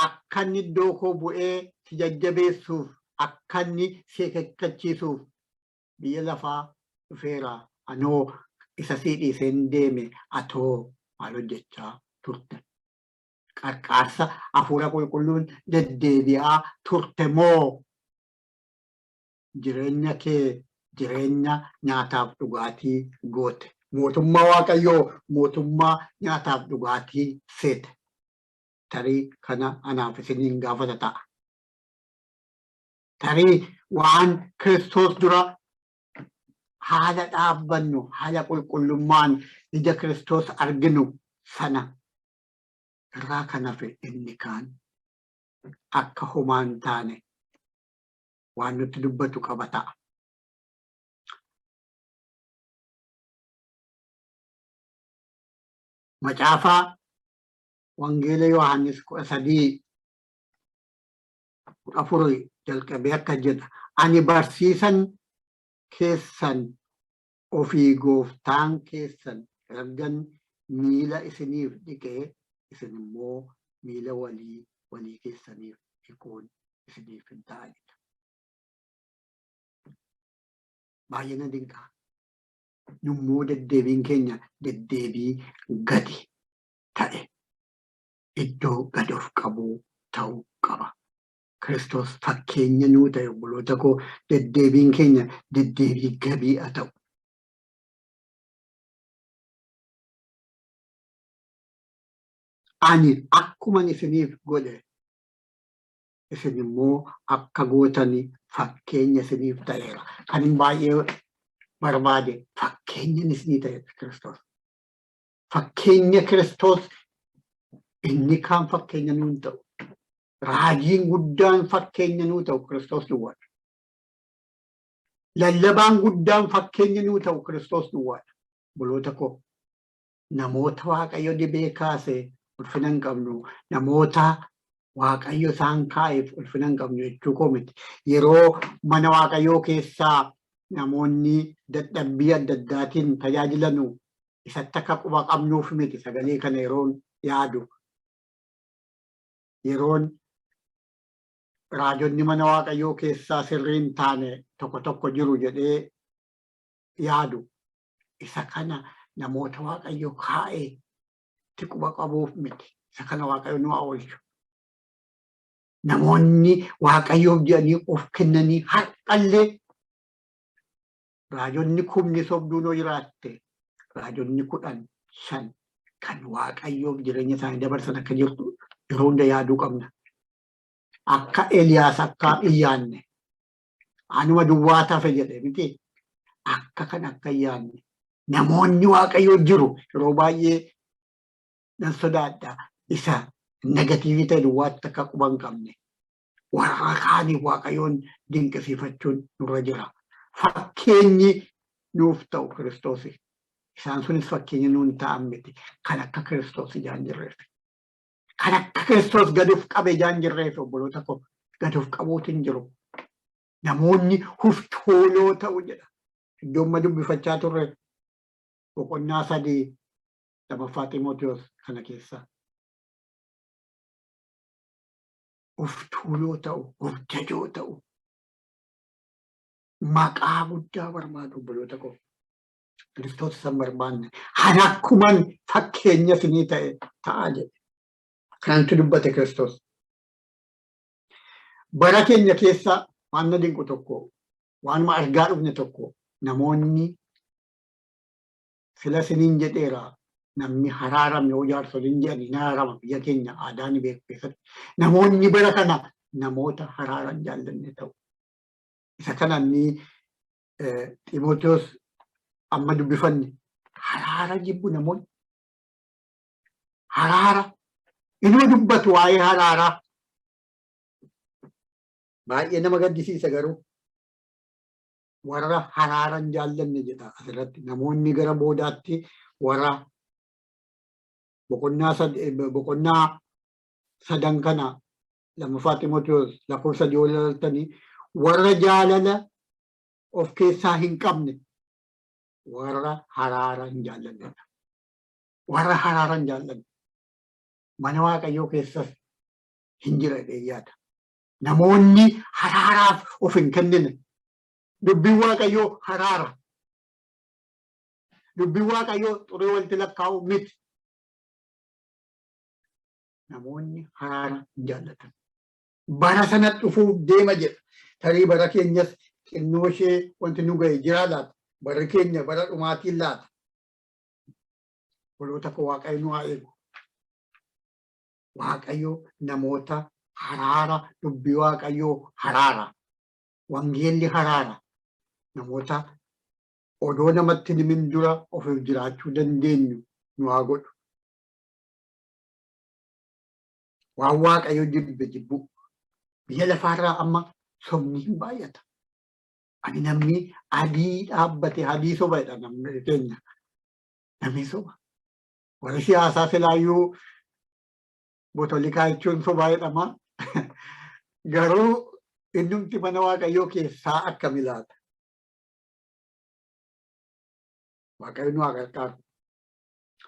akka inni iddoo koo bu'ee si jajjabeessuuf akka inni si kakkachiisuuf biyya lafaa dhufeera. Anoo isa sii dhiisee hin deeme atoo maal hojjechaa turte? Qarqaarsa hafuura qulqulluun deddeebi'aa turte moo jireenya kee jireenya nyaataaf dhugaatii goote? Mootummaa Waaqayyoo mootummaa nyaataaf dhugaatii seete. Tarii kana anaaf isiniin gaafata ta'a. Tarii waan Kiristoos dura haala dhaabbannu haala qulqullummaan ija Kiristoos arginu sana irraa kan hafe inni kaan akka homaan taane waan nutti dubbatu qaba ta'a. Macaafaa Wangeela Yohaannis 13:14 jalqabee akka jedha ani barsiisan keessan ofii gooftaan keessan ergan miila isiniif dhiqee isin immoo miila walii keessaniif dhiquun isiniif hin ta'anidha. Baay'ee na dinqaa. Nummoo deddeebiin keenya deddeebii gadi ta'e iddoo gadi of qabuu ta'uu qaba. Kiristoos fakkeenya nuu ta'e obboloota koo deddeebiin keenya deddeebii gabii haa ta'u. Ani akkuman isiniif godhe isin immoo akka gootanii fakkeenya isiniif ta'eera. Kan hin baay'ee barbaade fakkeenya isinii ta'e Kiristoos. Fakkeenya Kiristoos inni kaan fakkeenya nuun ta'u. Raajiin guddaan fakkeenya nuu ta'u Kiristoos duwwaadha. Lallabaan guddaan fakkeenya nuu ta'u Kiristoos duwwaadha. Obboloota koo namoota Waaqayyo dibee kaasee ulfina hin qabnu, namoota Waaqayyo isaan kaa'eef ulfina hin qabnu jechuu koo miti. Yeroo mana Waaqayyoo keessaa namoonni dadhabbii adda addaatiin tajaajilanu isatti akka quba qabnuuf miti sagalee kana yeroon yaadu. Yeroon raajonni mana Waaqayyoo keessaa sirriin taane tokko tokko jiru jedhee yaadu. Isa kana namoota Waaqayyo kaa'ee itti quba qabuuf miti. Isa kana Waaqayyo nu haa oolchu. Namoonni Waaqayyoof jedhanii of kennanii har'allee raajonni 10 sobduun yoo jiraatte raajonni 15 kan Waaqayyoof jireenya isaanii dabarsan akka jirtu yeroo hunda yaaduu qabna. Akka Eliyaas akka iyyaanne anuma duwwaa tafe jedhe miti akka kan akka iyyaanne namoonni Waaqayyoo jiru yeroo baay'ee nan sodaadha isa negatiivii ta'e duwwaatti akka quba hin qabne warra kaaniif Waaqayyoon dinqisiifachuun nurra jira. Fakkeenyi nuuf ta'u Kiristoos. Isaan sunis fakkeenya nuun ta'an miti. Kan akka Kiristoos ijaan jirreef. Kan akka Kiristoos gaduuf qabe ijaan jirreef obboloota koo gaduuf qabuutiin jiru. Namoonni huftooloo ta'u jedha. Iddoo amma dubbifachaa turre boqonnaa 3 Xiimotewos kana keessa. Huftooloo ta'u, hojjajoo ta'u. Maqaa guddaa barbaadu obboloota koo. Kiristoos san barbaanne. Kan akkuman fakkeenya isinii ta'e ta'a jedhe. Kanantu dubbate Kiristoos. Bara keenya keessa waan na dinqu tokko, waanuma argaa dhufne tokko namoonni sila isiniin jedheera namni haraarame yoo jaarsoliin jedhanii ni haraarama biyya keenya aadaa ni beeku keessatti. Namoonni bara kana namoota haraaran jaallanne ta'u. Isa kana inni Ximootiyoos amma dubbifanne haraara jibbu namoonni. Haraara inuma dubbatu waa'ee haraaraa. Baay'ee nama gaddisiisa garuu warra haraaran jaallanne jedha asirratti. Namoonni gara boodaatti warra boqonnaa sadan kana lammaffaa Ximootiyoos lakkoofsa 2 ilaaltanii warra jaalala of keessaa hin qabne warra haraaran jaallannedha. Warra haraaran jaallanne mana Waaqayyoo keessas hin jira yaada. Namoonni haraaraaf of hin kennine. Dubbiin Waaqayyoo haraara. Dubbiin Waaqayyoo xuree walitti lakkaa'u miti. Namoonni haraara hin jaallatan. Bara sana dhufuuf deema jedha. Tarii bara keenyas xinnoo ishee wanti nu ga'e jira laata. Bara keenya bara dhumaatiin laata. Waloota koo Waaqayyo nu haa eegu. Waaqayyo namoota haraara, dubbii Waaqayyoo haraara. Wangeelli haraara. Namoota odoo namatti himin dura ofiif jiraachuu dandeenyu nu haa godhu. Waan Waaqayyo jibbu biyya lafaarraa amma sobni hin baay'ata. Ani namni adii dhaabbate adii sobaadha namni keenya. Namni soba. Warri siyaasaa silaayyuu botolikaa jechuun sobaa jedhama. Garuu innumti mana Waaqayyoo keessaa akkami laata? Waaqayyo nu haa gargaaru.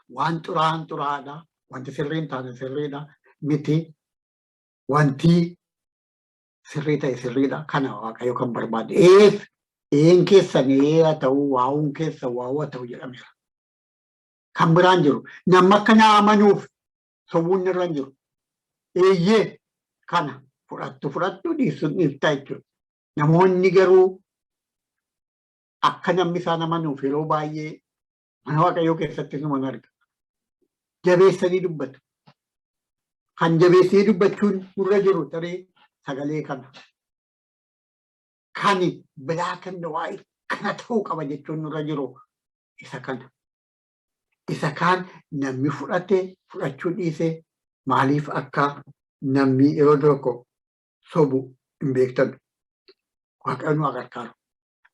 Waan xuraa'an xuraa'aadha. Wanti sirriin taane sirriidha. Miti wanti sirrii ta'e sirriidha. Kana Waaqayyo kan barbaade. Een keessan haa ta'u, waa'uun keessa waa'uu haa ta'u jedhameera. Kan biraan jiru namni akka na amanuuf sobuun irra jiru. Eeyyee kana fudhattu dhiisuun dhiiftaa jechuudha. Namoonni garuu akka namni isaan amanuuf yeroo baay'ee mana Waaqayyoo keessatti numan arga. Jabeessanii dubbatu. Kan jabeessanii dubbachuun nurra jiru tarii sagalee kana. Kani biraa kan waa'ee kana ta'uu qaba jechuun nurra jiru isa kana. Isa kaan namni fudhachuu dhiisee maaliif akka namni yeroo tokko sobu hin beektan. Waaqayyo nu haa gargaaru.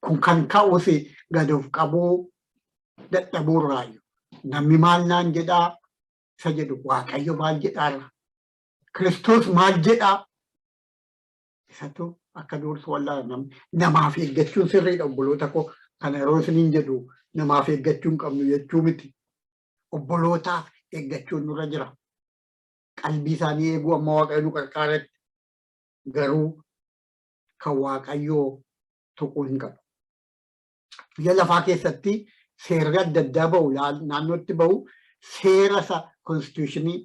Kun kan ka'us gad-of qabuu dadhabuurraayu. Namni maal naan jedhaa isa jedhu Waaqayyo maal jedhaarra. Kiristoos maal jedhaa. Isatu akka dursu wallaa namaaf eeggachuun sirriidha obboloota koo. Kana yeroo isiniin jedhu namaaf eeggachuun qabnu jechuu miti. Obbolootaaf eeggachuun nurra jira. Qalbii isaanii eeguu amma Waaqayyo nu gargaaretti garuu kan Waaqayyoo tuquu hin qabu. Biyya lafaa keessatti seerri adda addaa bahu naannootti bahu seera isa konstituushinii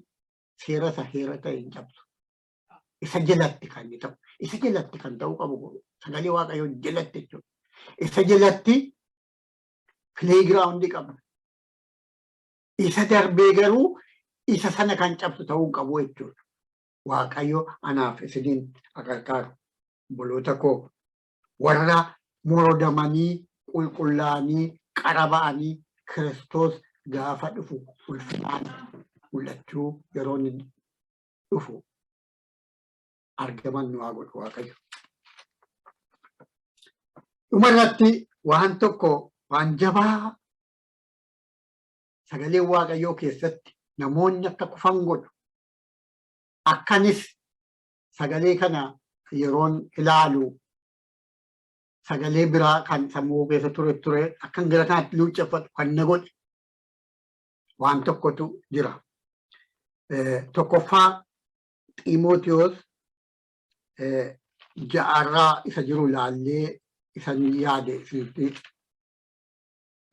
seera isa heera ta'e hin cabsu. Isa jalatti kan ta'u. Isa jalatti kan ta'uu qabu sagalee Waaqayyoo jalatti jechuudha. Isa jalatti pileegiraawundii qabna. Isa darbee garuu isa sana kan cabsu ta'uu qabu jechuudha. Waaqayyo anaaf isiniin gargaaru. Obboloota koo warra murodamanii qulqullaa'anii qara ba'anii Kiristoos gaafa dhufu ulfinaan mul'achuu yeroo inni dhufu argaman nu haa godhu Waaqayyo. Dhumarratti waan tokko waan jabaa sagalee Waaqayyoo keessatti namoonni akka kufan godhu. Akkanis sagalee kana yeroon ilaalu sagalee biraa kan sammuu keessa ture akkan gara kanaatti luucceffatu kan na godhe waan tokkotu jira. Tokkoffaa Ximootiyoos 6 isa jiru ilaallee isan yaade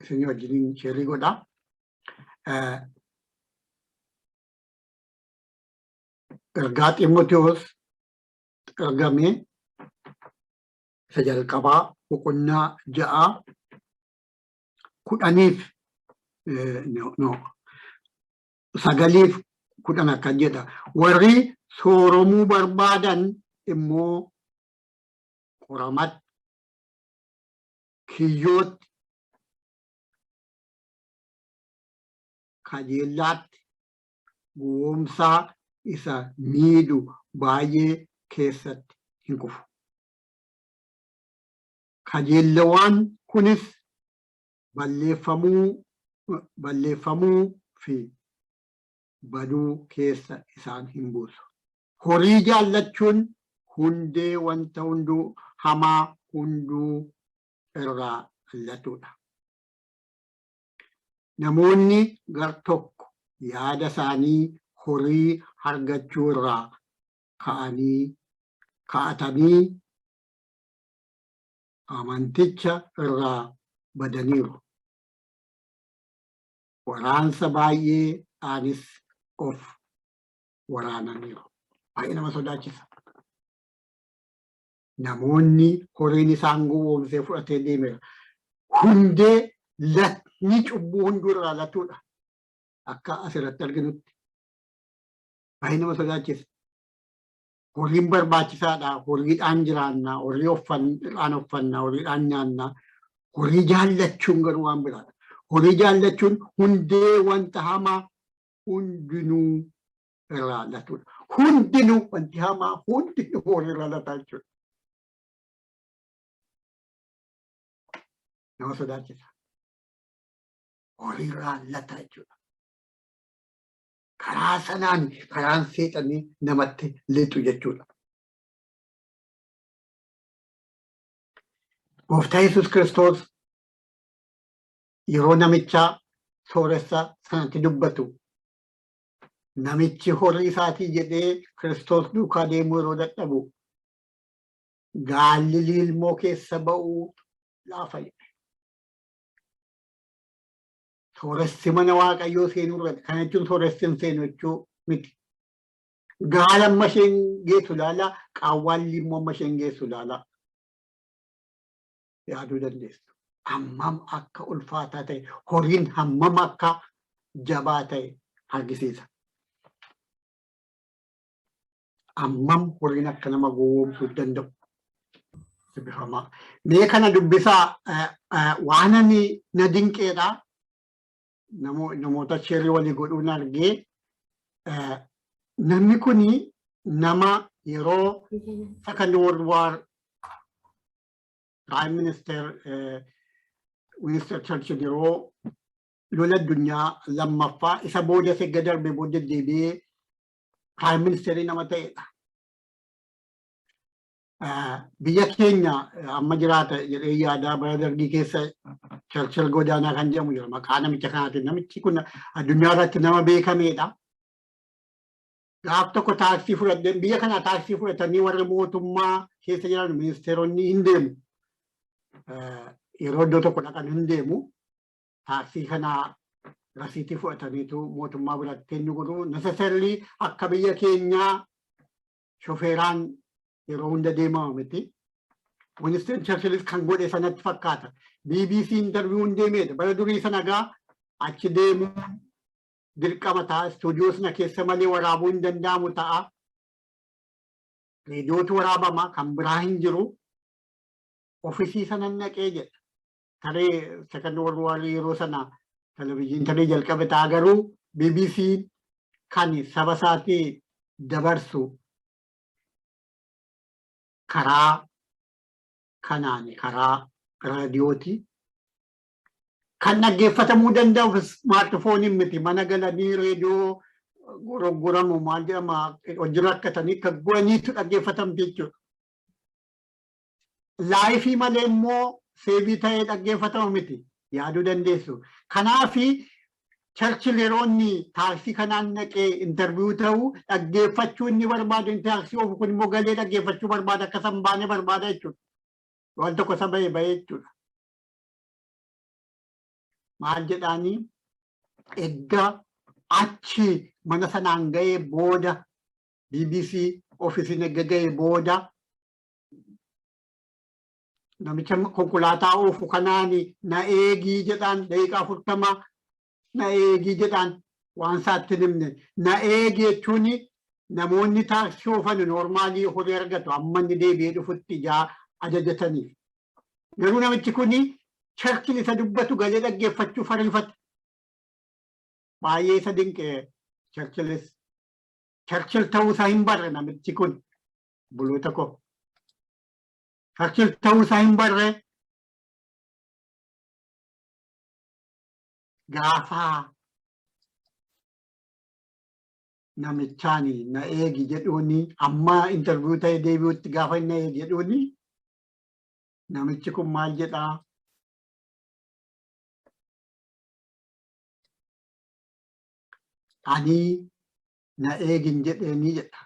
isin wajjin sheerii godha. Ergaa Ximootiyoos ergame isa jalqabaa boqonnaa 6 9 akkan jedha. Warri sooromuu barbaadan immoo qoramat kiyyoot kajeellaat gowwoomsaa isa miidhu baay'ee keessatti hin kufu. Kajeellawwan kunis balleeffamuu fi baduu keessa isaan hin buusu. Horii jaallachuun hundee wanta hunduu hamaa hunduu irraa allatudha. Namoonni gar tokko yaada isaanii horii argachuu irraa ka'atanii amanticha irraa badaniiru. Waraansa baay'eedhaanis of waraananiiru. Baay'ee nama sodaachisa. Namoonni horiin isaan gowwoomsee fudhatee deemeera. Hundee latni cubbuu hunduu irraa latudha. Akka asirratti arginutti. Baay'ee nama sodaachisa. Horiin barbaachisaadha. Horiidhaan jiraannaa, horiidhaan uffannaa, horiidhaan nyaannaa. Horii jaallachuun garuu waan biraadha. Horii jaallachuun hundee wanta hamaa hundinuu irraa latudha. Hundinuu wanti hamaa hundinuu horii irraa lataa jechuudha. Nama sodaachisa. Horii irraa lataa jechuudha. Karaa sanaan karaan seexanii namatti lixu jechuudha. Gooftaa Yesuus Kiristoos yeroo namicha sooressa sanatti dubbatu namichi horii isaatii jedhee Kiristoos duukaa deemuu yeroo dadhabu gaalli ilmoo keessa ba'uu laafa jedhe. Sooressi mana Waaqayyoo seenuu irratti kana jechuun sooressi hin seenu jechuu miti. Gaala amma isheen geessu ilaalaa, qaawwaalli immoo amma isheen geessu ilaalaa. Yaaduu dandeessu. Hammam akka ulfaataa ta'e, horiin hammam akka jabaa ta'e argisiisa. Hammam horiin akka nama gowwoomsuu danda'u. Dubbifamaa. Mee kana dubbisaa waan ani na dinqeedhaa. Namoota sheerrii walii godhuun argee namni kuni nama yeroo Second World War Prime Minister Winston Churchill yeroo lola addunyaa lammaffaa isa booda segga darbe booda deebi'ee Prime Ministerii nama ta'edha. Biyya keenya amma jiraata jedhee yaadaa bara dargii keessa Churchill godaanaa kan jedhamu jira. Maqaa namicha kanaatiin namichi kun addunyaa irratti nama beekameedha. Gaaf tokko taaksii fudhadheen biyya kanaa taaksii fudhatanii warri mootummaa keessa jiran ministeeronni hin deemu. Yeroo iddoo tokko dhaqan hin deemu. Taaksii kanaa rasiitii fudhataniitu mootummaa biratti eenyu godhu. Necessarily akka biyya keenyaa shofeeraan yeroo hunda deemamu miti. Winston Churchill kan godhe sanatti fakkaata. BBC interview hin deemedha. Bara durii sana gaa achi deemu dirqama ta'a. Istuudiyoo sana keessa malee waraabuu hin danda'amu ta'a. Reediyootu waraabama kan biraa hin jiru. Ofisii sana naqee jedha. Taree Second World War yeroo sana televizyiin taree jalqabe ta'a garuu BBC kan saba isaatii dabarsu karaa kanaan karaa raadiyooti. Kan dhaggeeffatamuu danda'u smaartifooniin miti. Mana galanii reediyoo gurguramu maal jedhama hojii rakkatanii kan go'aniitu dhaggeeffatamti jechuudha. Laayifii malee immoo seebii ta'ee dhaggeeffatamu miti. Yaaduu dandeessu. Kanaafi Churchill yeroo inni taaksii kanaan naqee interviyuu ta'uu dhaggeeffachuu inni barbaadu inni taaksii oofu kun immoo galee dhaggeeffachuu barbaada akka san baane barbaada jechuudha. Waan tokko isa bahee jechuudha. Maal jedhaanii edda achi mana sanaan ga'ee booda BBC ofiisiin egga ga'ee booda namicha konkolaataa oofu kanaan na eegii jedhaan daqiiqaa 40 na eegii jedhaan waan isaatti himne na eegi jechuun namoonni taaksii oofan noormaalii horii argatu amma inni deebi'ee dhufutti ijaa ajajataniif. Garuu namichi kuni Churchill isa dubbatu galee dhaggeeffachuuf ariifate. Baay'ee isa dinqee Churchill ta'uu isaa hin barre namichi kun buloota koo. Churchill ta'uu isaa hin barre gaafa namichaani na eegi jedhuuni amma interview ta'ee deebi'utti gaafa na eegi jedhuuni namichi kun maal jedhaa? Ani na eegin jedheeni jedha.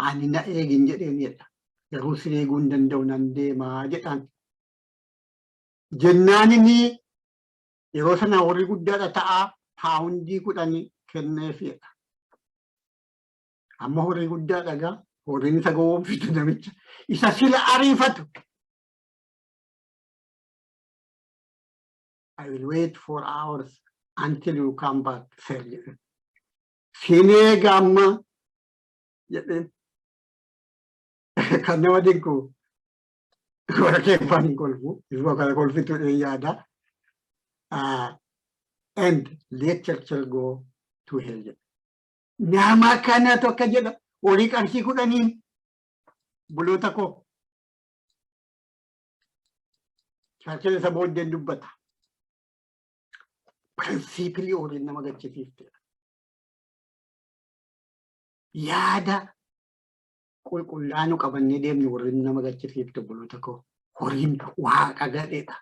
Ani na eegin jedheeni jedha. Garuu si eeguu hin danda'u nan deemaa jedhaan. Jennaan inni yeroo sana horii guddaadha ta'a paawundii 10 kenneefidha. Amma horii guddaadha gaa horiin isa gowwoomsitu namicha isa sila ariifatu. I will wait 4 hours until you come back, sir. Sine gamma jedheen kan nama dinqu warra keeffaan hin kolfu isuma kana kolfitu yaada. And let Churchill go to hell. Nama kana tokko jedha horii qarshii 10 buloota koo. Churchill isa booddeen dubbata. Prinsiipilii horiin nama gaddisiiftedha. Yaada qulqullaa'aa qabannee deemnu horiin nama gaddisiiftu buloota koo. Horiin waaqa gadheedha.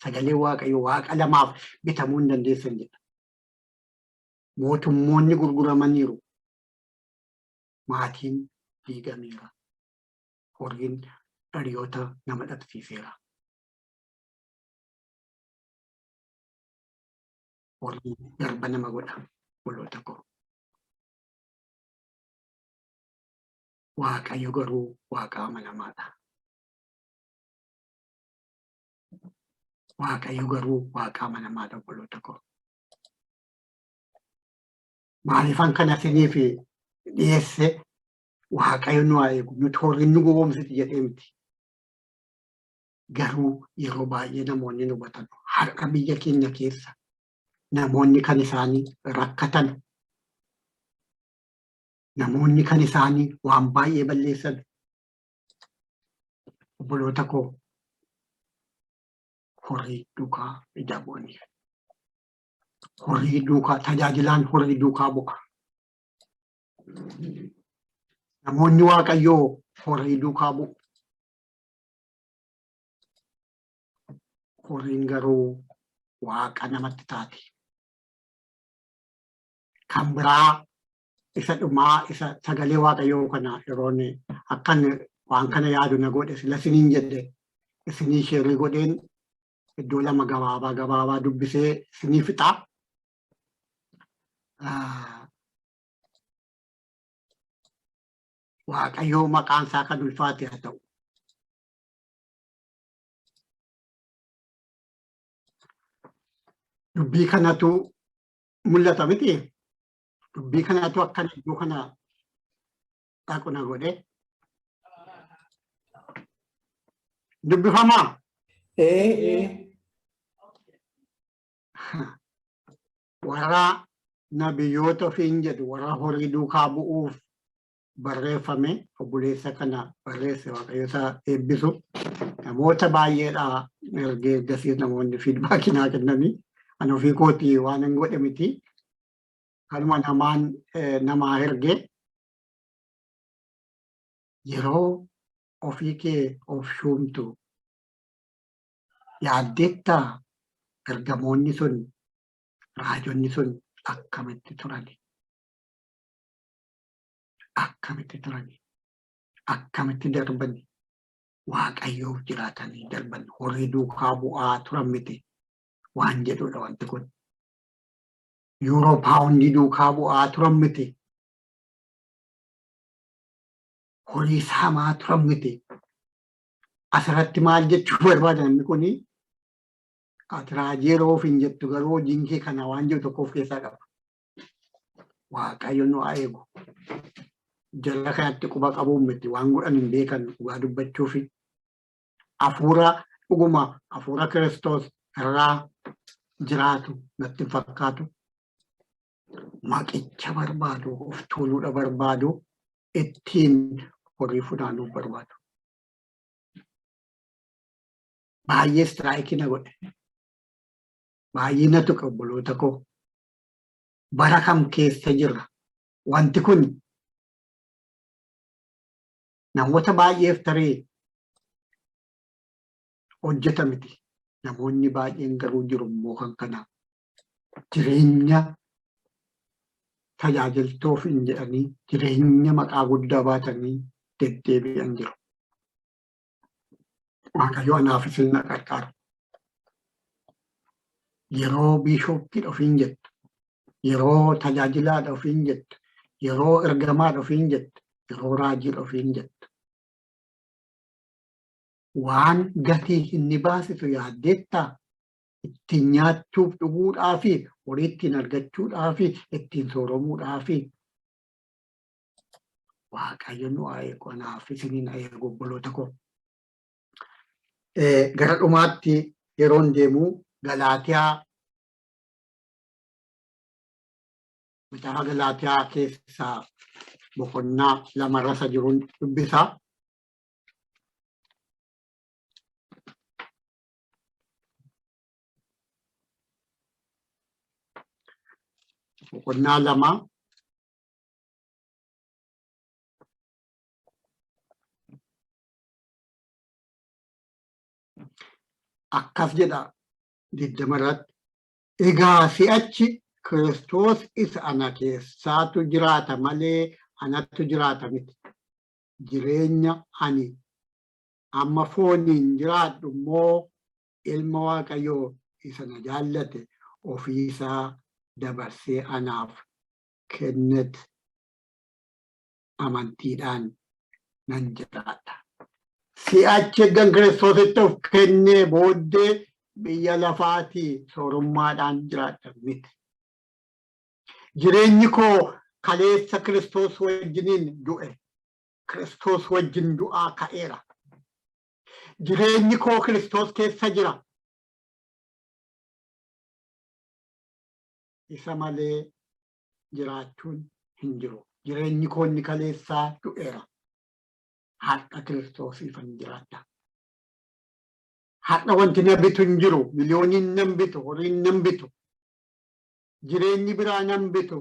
Sagalee waaqayyoo waaqa lamaaf bitamuu hin dandeessan jedha. Mootummoonni gurguramaniiru. Maatiin diigameera. Horiin dhaliyoota nama dhabsiiseera. Horiin garba nama godha buloota koo. Waaqayyo garuu waaqa amanamaadha. Waaqayyo garuu waaqa amanamaadha buloota koo. Maaliifan kana isiniif dhiyeesse waaqayyo nu haa eegu nuti horiin nu gowwoomsiti jedhee miti. Garuu yeroo baay'ee namoonni nu hubatan har'a biyya keenya keessa namoonni kan isaanii rakkatan, namoonni kan isaanii waan baay'ee balleessan buloota koo horii duukaa ija bu'aniif. Horii duukaa tajaajilaan horii duukaa bu'a. Namoonni waaqayyoo horii duukaa bu'u. Horiin garuu waaqa namatti taati. Kan biraa isa dhumaa isa sagalee waaqayyoo kana yeroon akkan waan kana yaadu na godhe sila isiniin jedhe isinii sheerii godheen iddoo lama gabaabaa dubbisee isinii fixaa. Waaqayyoo maqaan isaa kan ulfaate haa ta'u. Dubbii kanatu mul'ata miti. Dubbii kanatu akkan iddoo kana dhaqu na godhe. Dubbifamaa? Warra nabiyyoota ofiin jedhu warra horii duukaa bu'uuf barreeffame obboleessa kana barreesse waaqayyo isaa eebbisu. Namoota baay'eedhaa ergee ergasii namoonni fiidbaakii naa kennanii ani ofii kootii waan hin godhe miti. Kanuma namaa erge yeroo ofii kee of shuumtu yaaddettaa ergamoonni sun raajonni sun akkamitti turani? Akkamitti turani? Akkamitti darbani? Waaqayyoof jiraatanii darban horii duukaa bu'aa turan miti waan jedhudha wanti kun. Yuuroo paawundii duukaa bu'aa turan miti. Horii saamaa turan miti. Asirratti maal jechuu barbaada namni kuni? Atraajiroo fi jettu garuu jinkii kana waan jiru tokkoof keessaa qaba. Waaqayyo nu haa eegu. Jala kanatti quba qabuun miti waan godhan hin beekan dhugaa dubbachuu fi hafuura dhuguma hafuura Kiristoos irraa jiraatu natti hin fakkaatu. Maqicha barbaadu of tuuluudha barbaadu ittiin horii funaanuuf barbaadu. Baay'ee istiraayikii na godhe. Baay'ee na tuqe obboloota koo. Bara kam keessa jirra? Wanti kun namoota baay'eef taree hojjeta miti. Namoonni baay'een garuu jiru immoo kan kana jireenya tajaajiltoof hin jedhanii jireenya maqaa guddaa baatanii deddeebi'an jiru. Waaqayyo anaaf isin na qarqaaru. Yeroo biishooppii ofiin jettu, yeroo tajaajilaadha ofiin jettu, yeroo ergamaadha ofiin jettu, yeroo raajiidha ofiin jettu. Waan gatii inni baasisu yaaddeettaa ittiin nyaachuuf dhuguudhaa fi horii ittiin argachuudhaa fi ittiin sooromuudhaa fi Waaqayyo nu haa eegu anaaf isiniin haa eegu obboloota koo. Gara dhumaatti yeroon deemu Galaatiyaa macaafa Galaatiyaa keessaa boqonnaa 2 jiruun dubbisaa. Boqonnaa 2 akkas jedha 20 irratti. Egaa si'achi Kiristoos isa ana keessaatu jiraata malee anattu jiraata miti. Jireenya ani amma fooniin jiraadhu immoo ilma Waaqayyoo isa na jaallate ofiisaa dabarsee anaaf kennet amantiidhaan nan jiraadha. Si'achi eeggan Kiristoositti of kennee booddee biyya lafaatii soorummaadhaan jiraadha miti. Jireenyi koo kaleessa Kiristoos wajjiniin du'e. Kiristoos wajjin du'aa ka'eera. Jireenyi koo Kiristoos keessa jira. Isa malee jiraachuun hin jiru. Jireenyi koo inni kaleessaa du'eera. Har'a Kiristoosiifan jiraadha. Har'a wanti na bitu hin jiru. Miliyooniin nan bitu, horiin nan bitu. Jireenyi biraa nan bitu.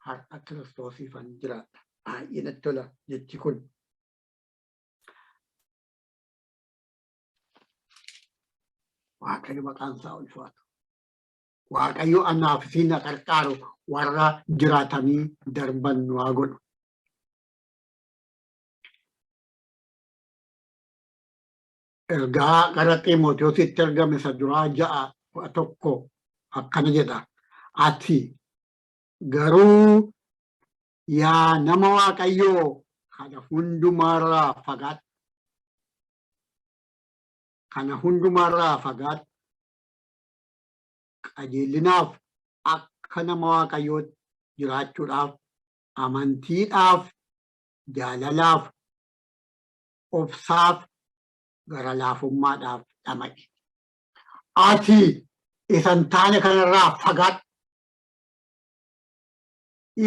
Har'a Kiristoosiifan jiraadha. Baay'ee natti tola jechi kun. Waaqayyo maqaan isaa ulfaatu. Waaqayyo anaaf isin na qarqaaru warra jiraatanii darban nu haa godhu. Ergaa gara Xiimotewositti ergame isa duraa 6:1 akkana jedha. Ati garuu yaa nama Waaqayyoo kana hundumaarraa fagaadhu. Kana hundumaarraa fagaadhu. Qajeelinaaf akka nama Waaqayyootti jiraachuudhaaf, amantiidhaaf, jaalalaaf, obsaaf, gara laafummaadhaaf dhama'i. Ati isan taane kanarraa fagaadhu.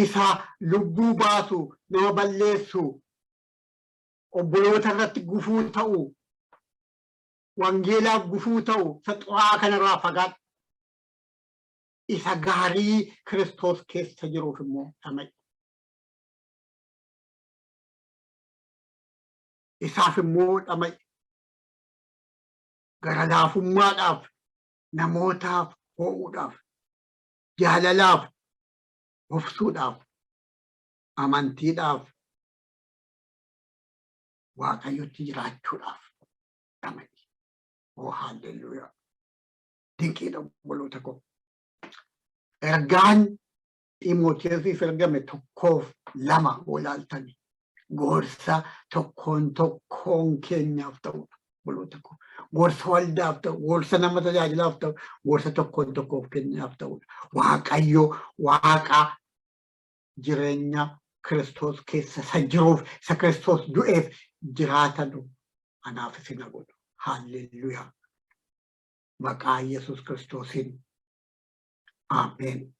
Isa lubbuu baasu, nama balleessu, obboloota irratti gufuu ta'u, wangeelaaf gufuu ta'u, isa xuraa'aa kanarraa fagaadhu. Isa gaarii Kiristoos keessa jiruuf immoo dhama'i. Isaaf immoo dhama'i. Gara laafummaadhaaf, namootaaf hoo'uudhaaf, jaalalaaf, obsuudhaaf, amantiidhaaf, Waaqayyotti jiraachuudhaaf dhama'i. Oh haalleluuyaa. Dinqiidha obboloota koo. Ergaan Xiimotewosiif ergame 1-2 olaaltanii gorsa tokkoon keenyaaf ta'udha. buluuta ko. Gorsa waldaaf ta'u, gorsa nama tajaajilaaf ta'u, gorsa tokkoon tokkoof kennaaf ta'udha. Waaqayyo waaqa jireenya Kiristoos keessa isa jiruuf, isa Kiristoos du'eef jiraatanu anaaf isin godhu. Haalleluuyaa. Maqaa Yesuus Kiristoosiin. Ameen.